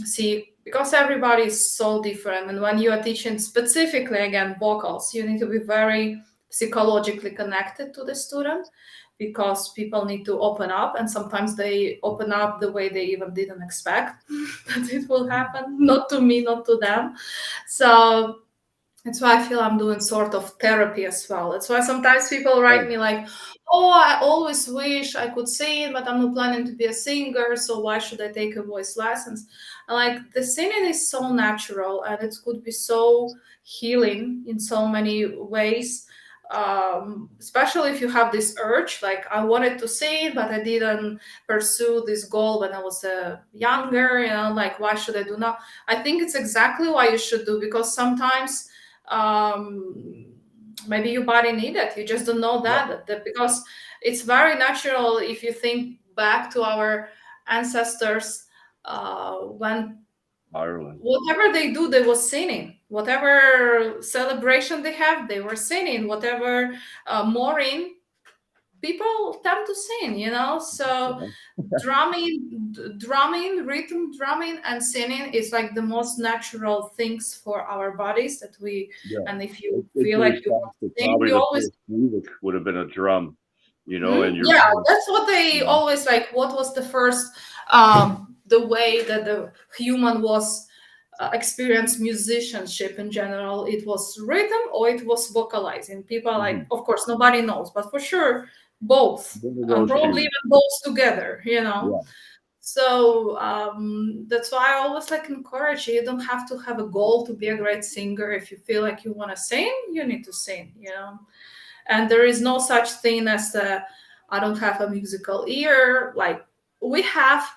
see, because everybody is so different, and when you are teaching specifically again vocals, you need to be very psychologically connected to the student, because people need to open up, and sometimes they open up the way they even didn't expect that it will happen, not to me, not to them. So that's why I feel I'm doing sort of therapy as well. That's why sometimes people write me like, "Oh, I always wish I could sing, but I'm not planning to be a singer, so why should I take a voice lessons?" And like, the singing is so natural and it could be so healing in so many ways. Especially if you have this urge, like I wanted to sing, but I didn't pursue this goal when I was younger, like why should I do now? I think it's exactly why you should do, because sometimes maybe your body need it, you just don't know that because it's very natural. If you think back to our ancestors, when Ireland. whatever they do, they was singing. Whatever celebration they have, they were singing. Whatever mourning, people tend to sing, so drumming, rhythm drumming and singing is like the most natural things for our bodies that we, Yeah. and if you It's feel like you want to sing, probably you the always first music would have been a drum, and your yeah, that's what they always like. What was the first the way that the human was experienced musicianship in general? It was rhythm or it was vocalizing. People like, of course, nobody knows, but for sure both, and probably even both together, Yeah. So that's why I always like encourage you. You don't have to have a goal to be a great singer. If you feel like you want to sing, you need to sing, and there is no such thing as I don't have a musical ear. Like, we have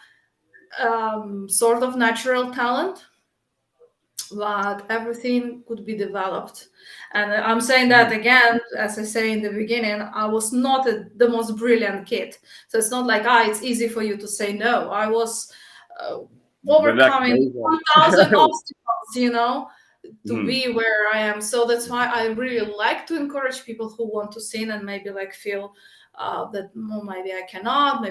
sort of natural talent, but everything could be developed. And I'm saying that again, as I say in the beginning, I was not the most brilliant kid. So it's not like, it's easy for you to say no. I was overcoming 1,000 obstacles, to be where I am. So that's why I really like to encourage people who want to sing and maybe like feel that maybe I cannot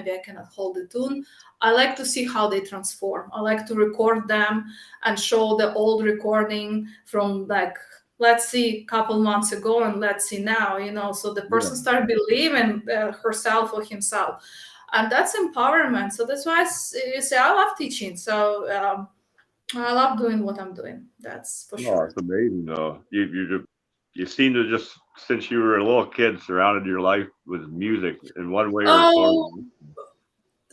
hold the tune. I like to see how they transform. I like to record them and show the old recording from like, let's see, a couple months ago and let's see now, so the person start believing herself or himself. And that's empowerment. So that's why you say I love teaching. So I love doing what I'm doing. That's for sure. It's amazing though. You seem to just, since you were a little kid, surrounded your life with music in one way or another.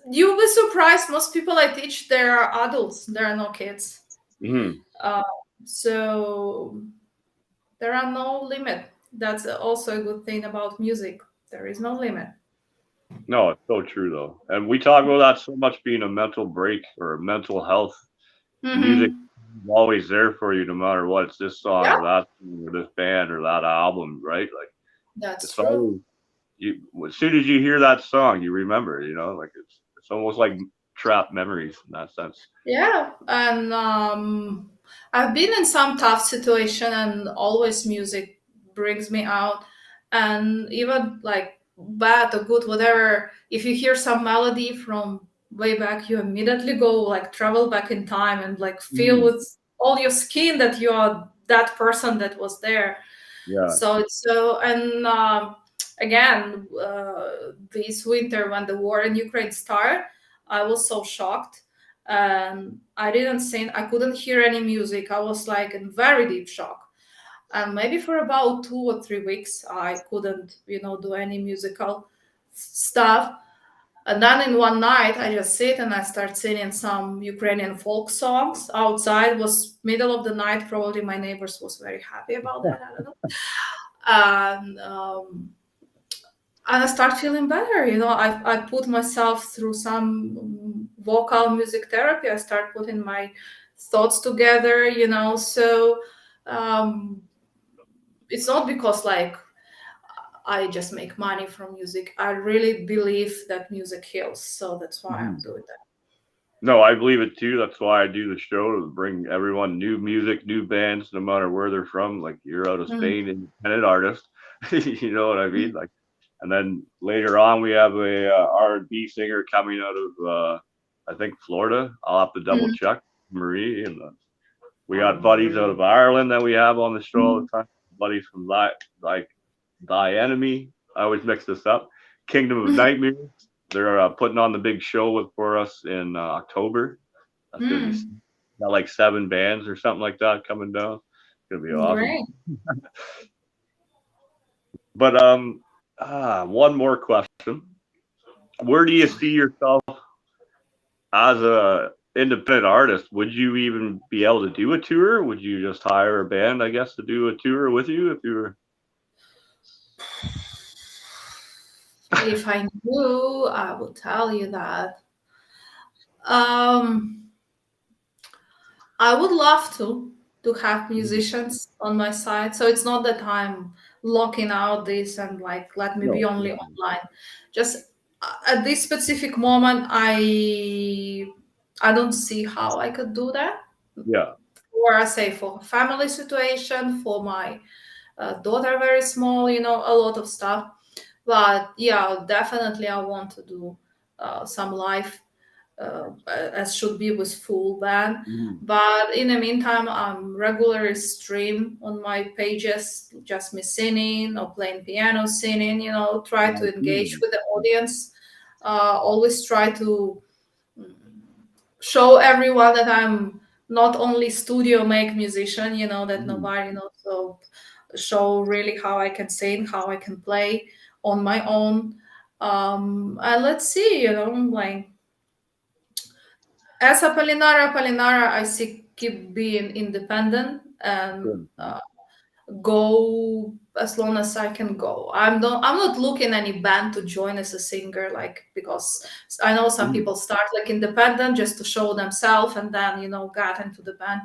You'll be surprised. Most people I teach, they're adults. There are no kids. So there are no limit. That's also a good thing about music. There is no limit. No, it's so true though. And we talk about that so much, being a mental break or mental health. Music is always there for you no matter what. It's this song or that song or this band or that album, right? Like, that's true. Always, as soon as you hear that song, you remember, like it's almost like trapped memories in that sense. Yeah. And I've been in some tough situation and always music brings me out. And even like bad or good, whatever, if you hear some melody from way back, you immediately go like travel back in time and like feel with all your skin that you are that person that was there. Yeah. So it's so, and again, this winter when the war in Ukraine started, I was so shocked. I didn't sing, I couldn't hear any music. I was like in very deep shock. And maybe for about 2 or 3 weeks, I couldn't, do any musical stuff. And then in one night, I just sit and I start singing some Ukrainian folk songs outside. It was middle of the night. Probably my neighbors was very happy about that. I don't know. And I start feeling better. I put myself through some vocal music therapy. I start putting my thoughts together. So it's not because like I just make money from music. I really believe that music heals. So that's why I'm doing that. No, I believe it too. That's why I do the show, to bring everyone new music, new bands, no matter where they're from. Like, you're out of Spain, independent artist. You know what I mean? Like, and then later on, we have a R&B singer coming out of I think Florida. I'll have to double check, Marie. And we got buddies out of Ireland that we have on the show all the time. Buddies from Thy Enemy. I always mix this up. Kingdom of Nightmares. They're putting on the big show for us in October. That's gonna be got like 7 bands or something like that coming down. It's gonna be awesome. Great. But one more question. Where do you see yourself as a independent artist? Would you even be able to do a tour? Would you just hire a band, I guess, to do a tour with you if you were? If I knew, I would tell you that. I would love to have musicians on my side. So it's not that I'm locking out this and like, let me be only online. Just at this specific moment, I don't see how I could do that. Yeah. Or I say for family situation, for my daughter very small, a lot of stuff. But yeah, definitely I want to do some live, as should be with full band. But in the meantime, I'm regularly stream on my pages, just me singing or playing piano, singing, try to engage with the audience. Always try to show everyone that I'm not only studio make musician, that nobody knows. So show really how I can sing, how I can play on my own. And let's see, like as Apolinara, I see keep being independent and go as long as I can go. I'm not looking any band to join as a singer, like, because I know some people start like independent just to show themselves and then get into the band.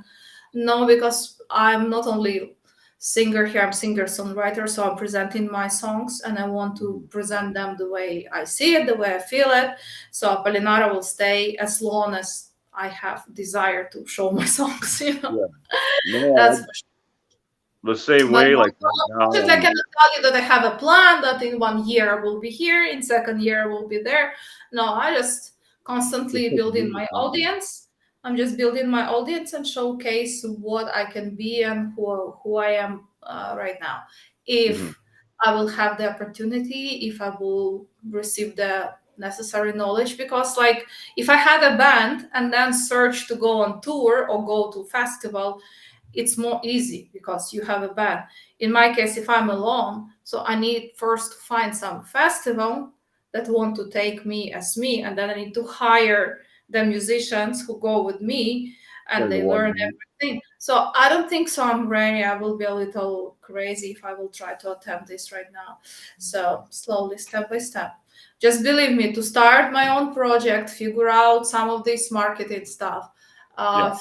No, because I'm not only singer here, I'm singer-songwriter, so I'm presenting my songs and I want to present them the way I see it, the way I feel it. So Apolinara will stay as long as I have desire to show my songs, That's for sure. The same way, like I cannot tell you that I have a plan that in 1 year I will be here, in second year I will be there. No, I just constantly building my audience. I'm just building my audience and showcase what I can be and who I am right now. If I will have the opportunity, if I will receive the necessary knowledge, because like if I had a band and then search to go on tour or go to festival, it's more easy because you have a band. In my case, if I'm alone, so I need first to find some festival that want to take me as me, and then I need to hire the musicians who go with me and they learn everything. So I don't think so I'm ready. I will be a little crazy if I will try to attempt this right now. So slowly, step by step. Just believe me, to start my own project, figure out some of this marketing stuff,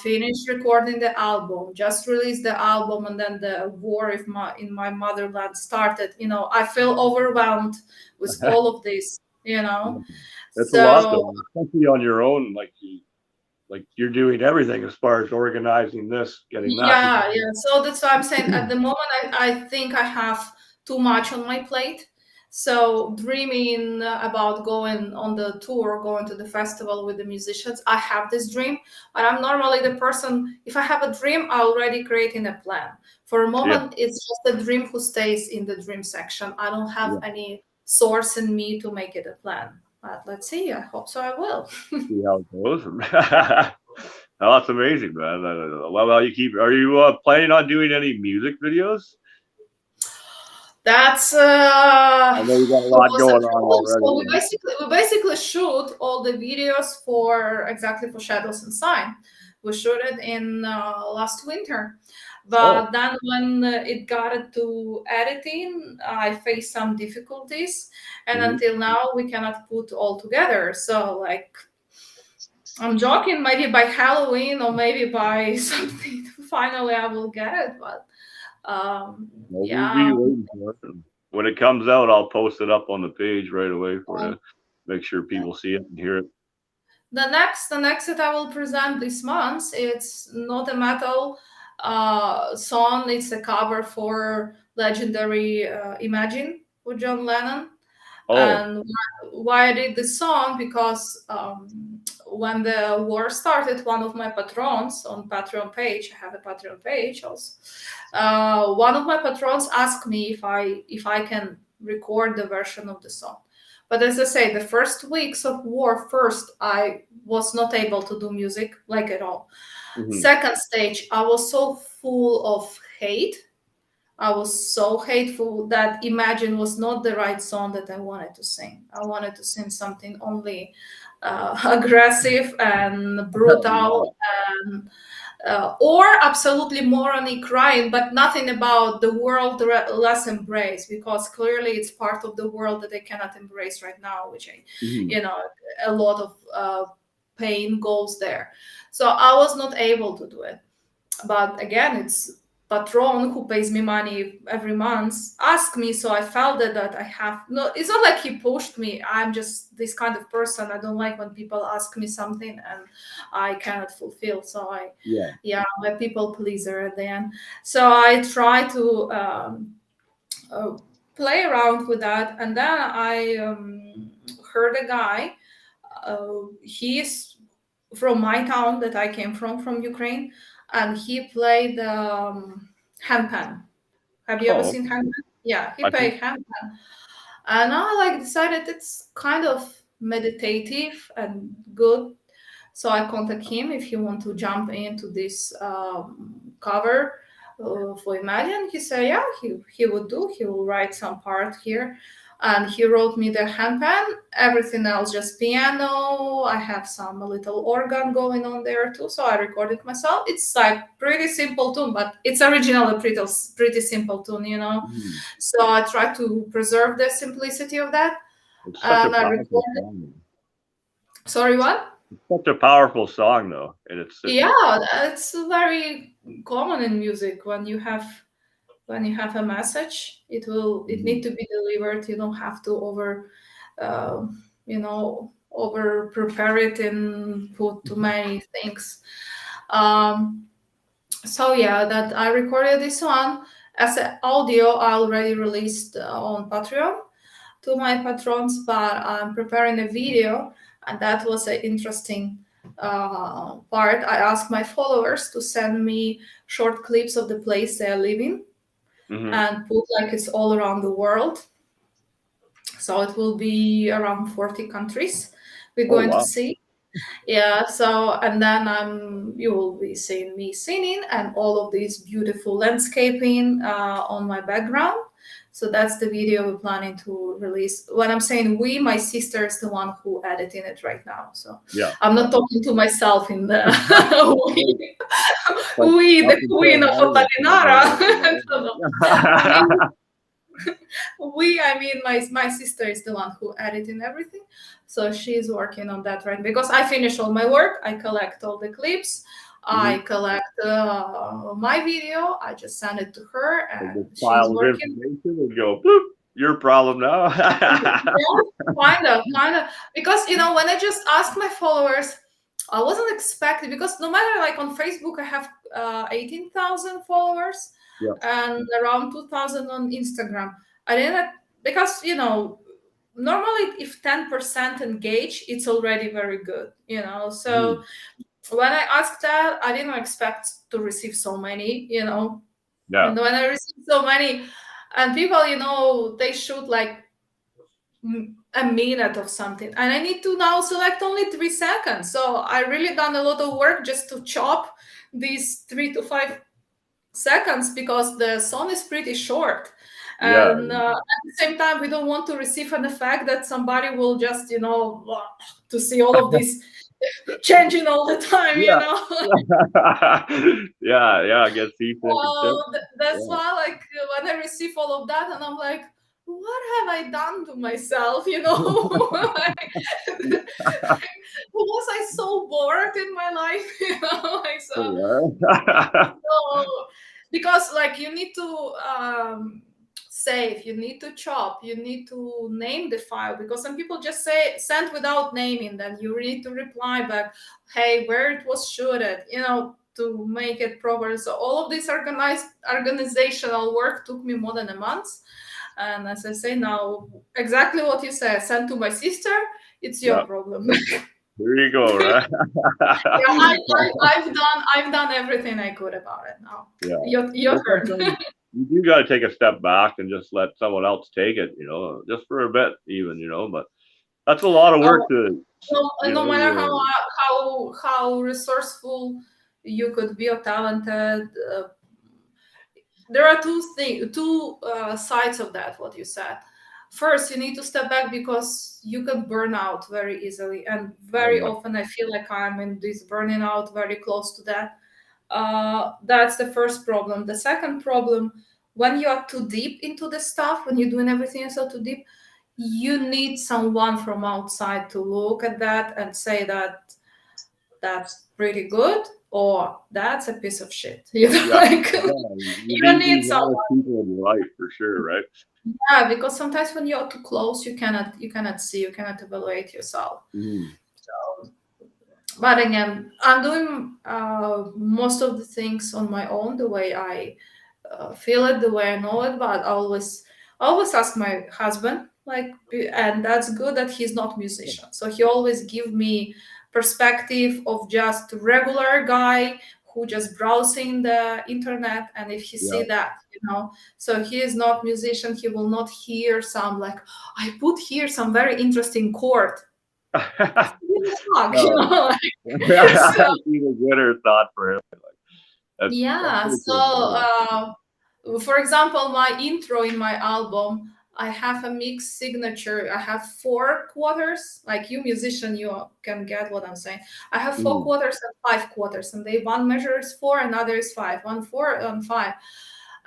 finish recording the album, just release the album, and then the war in my motherland started. I feel overwhelmed with all of this, It's a lot, though, especially on your own. Like you're doing everything as far as organizing this, getting that. Yeah. So that's why I'm saying at the moment I think I have too much on my plate. So dreaming about going on the tour, going to the festival with the musicians, I have this dream, but I'm normally the person, if I have a dream, I already creating a plan. For a Yeah. moment, it's just a dream who stays in the dream section. I don't have Yeah. any source in me to make it a plan. But let's see, I hope so I will. See how it goes. Oh, that's amazing, man. I love how you keep. Are you planning on doing any music videos? That's I know you got a lot going on already. so we basically shoot all the videos for exactly for Shadows and Sign. We shot it in last winter, but then when it got to editing, I faced some difficulties, and until now we cannot put all together. So like, I'm joking, maybe by Halloween or maybe by something, finally I will get it, but We'll yeah. be waiting for it. And when it comes out, I'll post it up on the page right away for to make sure people see it and hear it. The next that I will present this month, it's not a metal song. It's a cover for legendary Imagine with John Lennon. And why I did this song, because when the war started, one of my patrons on Patreon page, I have a Patreon page also, one of my patrons asked me if I can record the version of the song. But as I say, the first weeks of war, first, I was not able to do music like at all. Second stage, I was so full of hate. I was so hateful that Imagine was not the right song that I wanted to sing. I wanted to sing something only aggressive and brutal and or absolutely morally crying, but nothing about the world less embrace, because clearly it's part of the world that they cannot embrace right now, which a lot of pain goes there. So I was not able to do it. But again, it's patron who pays me money every month ask me, so I felt that I have no, it's not like he pushed me. I'm just this kind of person. I don't like when people ask me something and I cannot fulfill. So I'm a people pleaser at the end. So I try to play around with that, and then I heard a guy, he's from my town that I came from Ukraine, and he played handpan. Have you ever seen handpan? Yeah, he played handpan, and I decided it's kind of meditative and good. So I contact him if he want to jump into this cover for Imagine. He said, yeah, he would do. He will write some part here. And he wrote me the handpan, everything else just piano. I have some little organ going on there too, so I recorded myself. It's like pretty simple tune, but it's originally pretty simple tune, So I try to preserve the simplicity of that. It's such a powerful song. Sorry, what? It's such a powerful song, though, and it's very common in music. When you have a message, it need to be delivered. You don't have to over prepare it and put too many things. That I recorded this one as an audio. I already released on Patreon to my patrons, but I'm preparing a video, and that was an interesting part. I asked my followers to send me short clips of the place they're living. And put like it's all around the world. So it will be around 40 countries we're going to see. Yeah, so and then you will be seeing me singing and all of these beautiful landscaping on my background. So that's the video we're planning to release. When I'm saying we, my sister is the one who editing it right now. So I'm not talking to myself in the we, the queen of Apolinara. I mean my sister is the one who editing everything. So she's working on that right, because I finish all my work. I collect all the clips. I collect my video. I just send it to her, and she's working. And go, boop, your problem now. kind of, because when I just asked my followers, I wasn't expecting, because no matter, like on Facebook, I have 18,000 followers and around 2,000 on Instagram. I didn't because normally if 10% engage, it's already very good, so when I asked that, I didn't expect to receive so many, Yeah. and when I received so many, and people, they shoot like a minute of something, and I need to now select only 3 seconds. So I really done a lot of work just to chop these 3 to 5 seconds, because the song is pretty short. Yeah. And at the same time, we don't want to receive an effect that somebody will just, to see all of this changing all the time, Yeah. Yeah, I guess he So that's Yeah. why, like, when I receive all of that, and I'm like, what have I done to myself? Was I so bored in my life? Like, so because like you need to save, you need to chop, you need to name the file, because some people just say send without naming, then you need to reply back, hey, where it was shooted, to make it proper. So all of this organizational work took me more than a month. And as I say now, exactly what you said, send to my sister, it's your problem. There you go, right? I've done everything I could about it now. Yeah. Your turn. You do got to take a step back and just let someone else take it, just for a bit, even, but that's a lot of work to. No matter how resourceful you could be or talented, there are two sides of that. What you said. First, you need to step back, because you can burn out very easily, and very often I feel like I'm in this burning out, very close to that. That's the first problem. The second problem, when you are too deep into the stuff, when you're doing everything so too deep, you need someone from outside to look at that and say that that's pretty good, or that's a piece of shit. You need someone. People in your life, for sure, right? Yeah, because sometimes when you're too close, you cannot see, you cannot evaluate yourself. So, but again, I'm doing most of the things on my own, the way I feel it, the way I know it. But I always ask my husband, like, and that's good that he's not musician, so he always give me perspective of just regular guy who just browsing the internet. And if he see that, so he is not musician, he will not hear some, like, I put here some very interesting chord. Even gooder thought for him. So for example, my intro in my album, I have a mixed signature. I have 4 quarters. Like, you musician, you can get what I'm saying. I have 4 quarters and 5 quarters, and one measure is 4, another is 5. 1 4 and 5.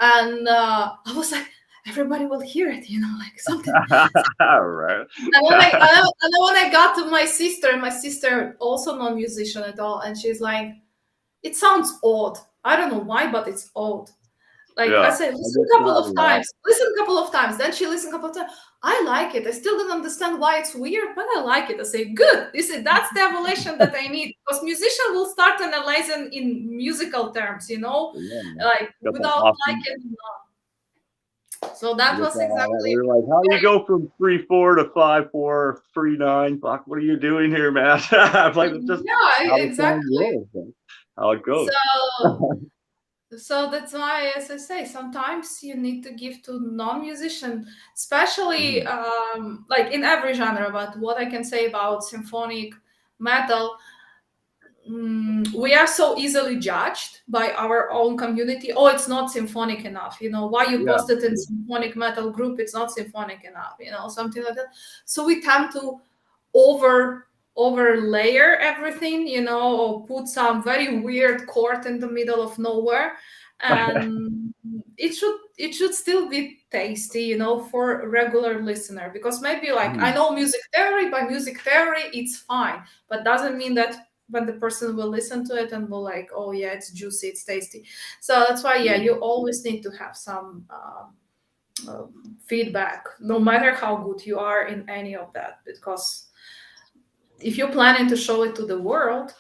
And I was like, everybody will hear it, like something. Right. And when I got to my sister also not musician at all, and she's like, it sounds odd. I don't know why, but it's odd. Like, I said, listen a couple of times. Then she listened a couple of times. I like it. I still don't understand why it's weird, but I like it. I say, good. You see, that's the evaluation that I need, because musician will start analyzing in musical terms, like without liking. So that was exactly. You're like, how do you go from 3/4 to 5/4, 3/9? Fuck, what are you doing here, man? I'm like, just exactly how it goes. So that's why, as I say, sometimes you need to give to non-musician, especially like in every genre. But what I can say about symphonic metal, we are so easily judged by our own community. Oh, it's not symphonic enough. Why you posted in symphonic metal group? It's not symphonic enough. Something like that. So we tend to overlayer everything, or put some very weird chord in the middle of nowhere, and it should still be tasty, for a regular listener. Because maybe, like, I know music theory, by music theory it's fine, but doesn't mean that when the person will listen to it and will like, oh yeah, it's juicy, it's tasty. So that's why you always need to have some feedback, no matter how good you are in any of that, because if you're planning to show it to the world,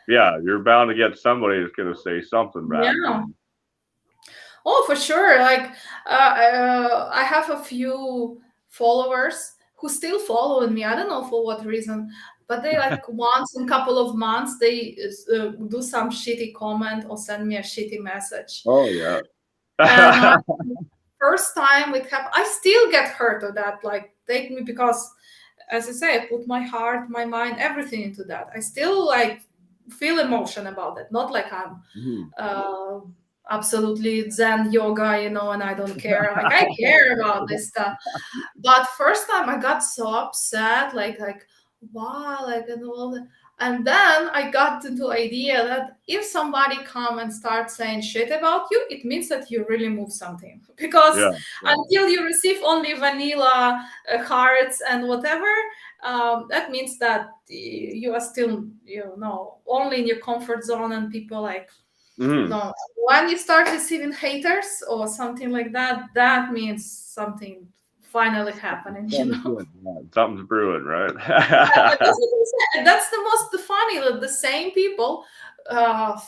you're bound to get somebody that's going to say something back. Oh, for sure. Like, I have a few followers who still following me. I don't know for what reason, but they like once in a couple of months they do some shitty comment or send me a shitty message. Oh yeah. And first time it happened, I still get hurt of that. Like, take me because, as I say, I put my heart, my mind, everything into that. I still like feel emotion about it. Not like I'm Mhm. uh, absolutely Zen yoga, and I don't care. Like, I care about this stuff. But first time I got so upset, like wow, like and all that. And then I got into idea that if somebody come and start saying shit about you, it means that you really move something. Because Yeah. Yeah. until you receive only vanilla hearts and whatever, that means that you are still, only in your comfort zone, and people like, Mhm. no. When you start receiving haters or something like that, that means something finally happening. Something's good. Yeah, something's brewing, right? But that's what I said. That's the most funny. That the same people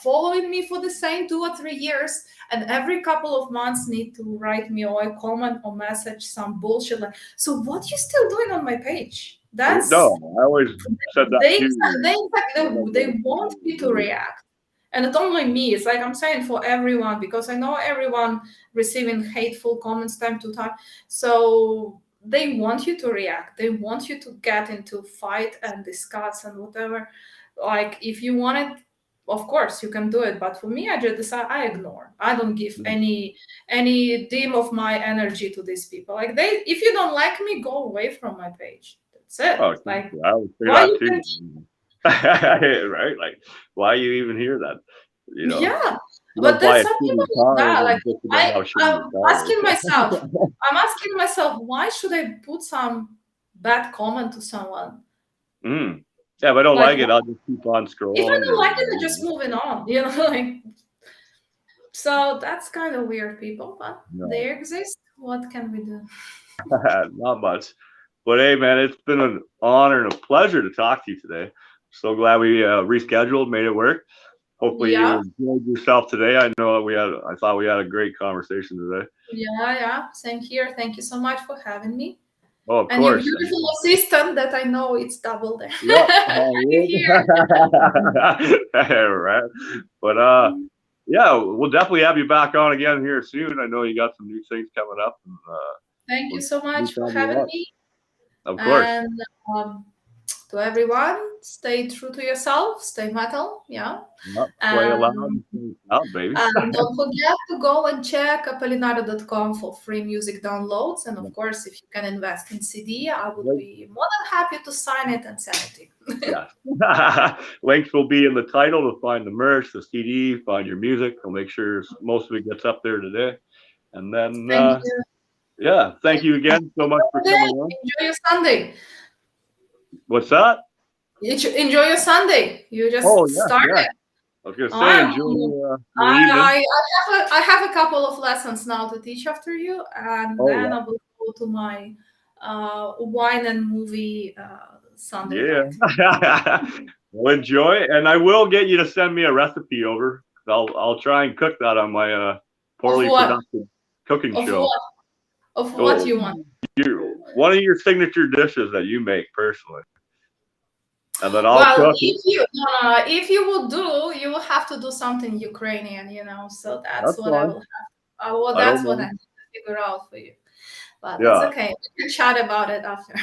following me for the same 2 or 3 years, and every couple of months need to write me or a comment or message some bullshit like, so what you still doing on my page? That's No, I always said that they too. they they want me to react. And not only me, it's like I'm saying for everyone, because I know everyone receiving hateful comments time to time. So they want you to react. They want you to get into fight and discuss and whatever. Like, if you want it, of course you can do it. But for me, I just decide I ignore. I don't give any dim of my energy to these people. Like, if you don't like me, go away from my page. That's it. Oh, Like, I would say why that you too. can Right? Like, why you even hear that? Yeah, You but don't buy there's a some people shitty like car that. Like, just about how shitty I'm the car is. asking myself, why should I put some bad comment to someone? Mm. Yeah, if I don't Like, like it, I'll just keep on if I scrolling. don't like it, I'm just moving on. Like, so that's kind of weird, people, but No, they exist. What can we do? not much. But hey, man, it's been an honor and a pleasure to talk to you today. So glad we rescheduled, made it work. Hopefully you Yeah, enjoyed yourself today. I thought we had a great conversation today. yeah. Same here. Thank you so much for having me. Oh, of And your course. beautiful assistant that I know it's double there. Yep. Are you here? Right. But yeah, we'll definitely have you back on again here soon. I know you got some new things coming up, and Thank you we'll so we'll much for have you having on. me. Of course. And um, to everyone, stay true to yourself, stay metal, yeah. Yep. Play aloud And, and play out, baby. don't forget to go and check apolinara.com for free music downloads. And of course, if you can invest in CD, I would be more than happy to sign it and send it to you. Yeah. Links will be in the title to find the merch, the CD, find your music. I'll make sure most of it gets up there today. And then, Thank you. yeah, thank you again so much for coming on. Enjoy your Sunday. What's that? Enjoy your Sunday. You just Oh, yeah, started. yeah. I was going to say, I'm- enjoy your evening. I have a couple of lessons now to teach after you, and Oh, then yeah. I will go to my wine and movie Sunday night. Yeah. Well, enjoy. And I will get you to send me a recipe over. I'll try and cook that on my poorly Of what? productive cooking Of show. what? Of what you want? One of your signature dishes that you make personally. And then I'll Well, cook it. if you will do, you will have to do something Ukrainian, So that's That's what I fine. will have. Well, I that's don't what I mind. need to figure out for you. But Yeah. it's okay. We can chat about it after.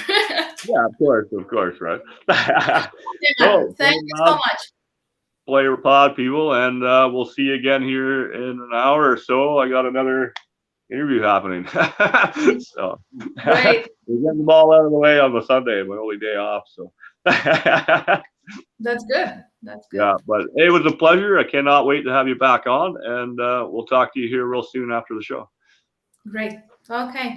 Yeah, of course, right? Yeah, So, thank you so much. Player Pod people, and we'll see you again here in an hour or so. I got another interview happening. So Great. we're getting them all out of the way on the Sunday, my only day off. So That's good. That's good. yeah, but it was a pleasure. I cannot wait to have you back on, and we'll talk to you here real soon after the show. Great. Okay.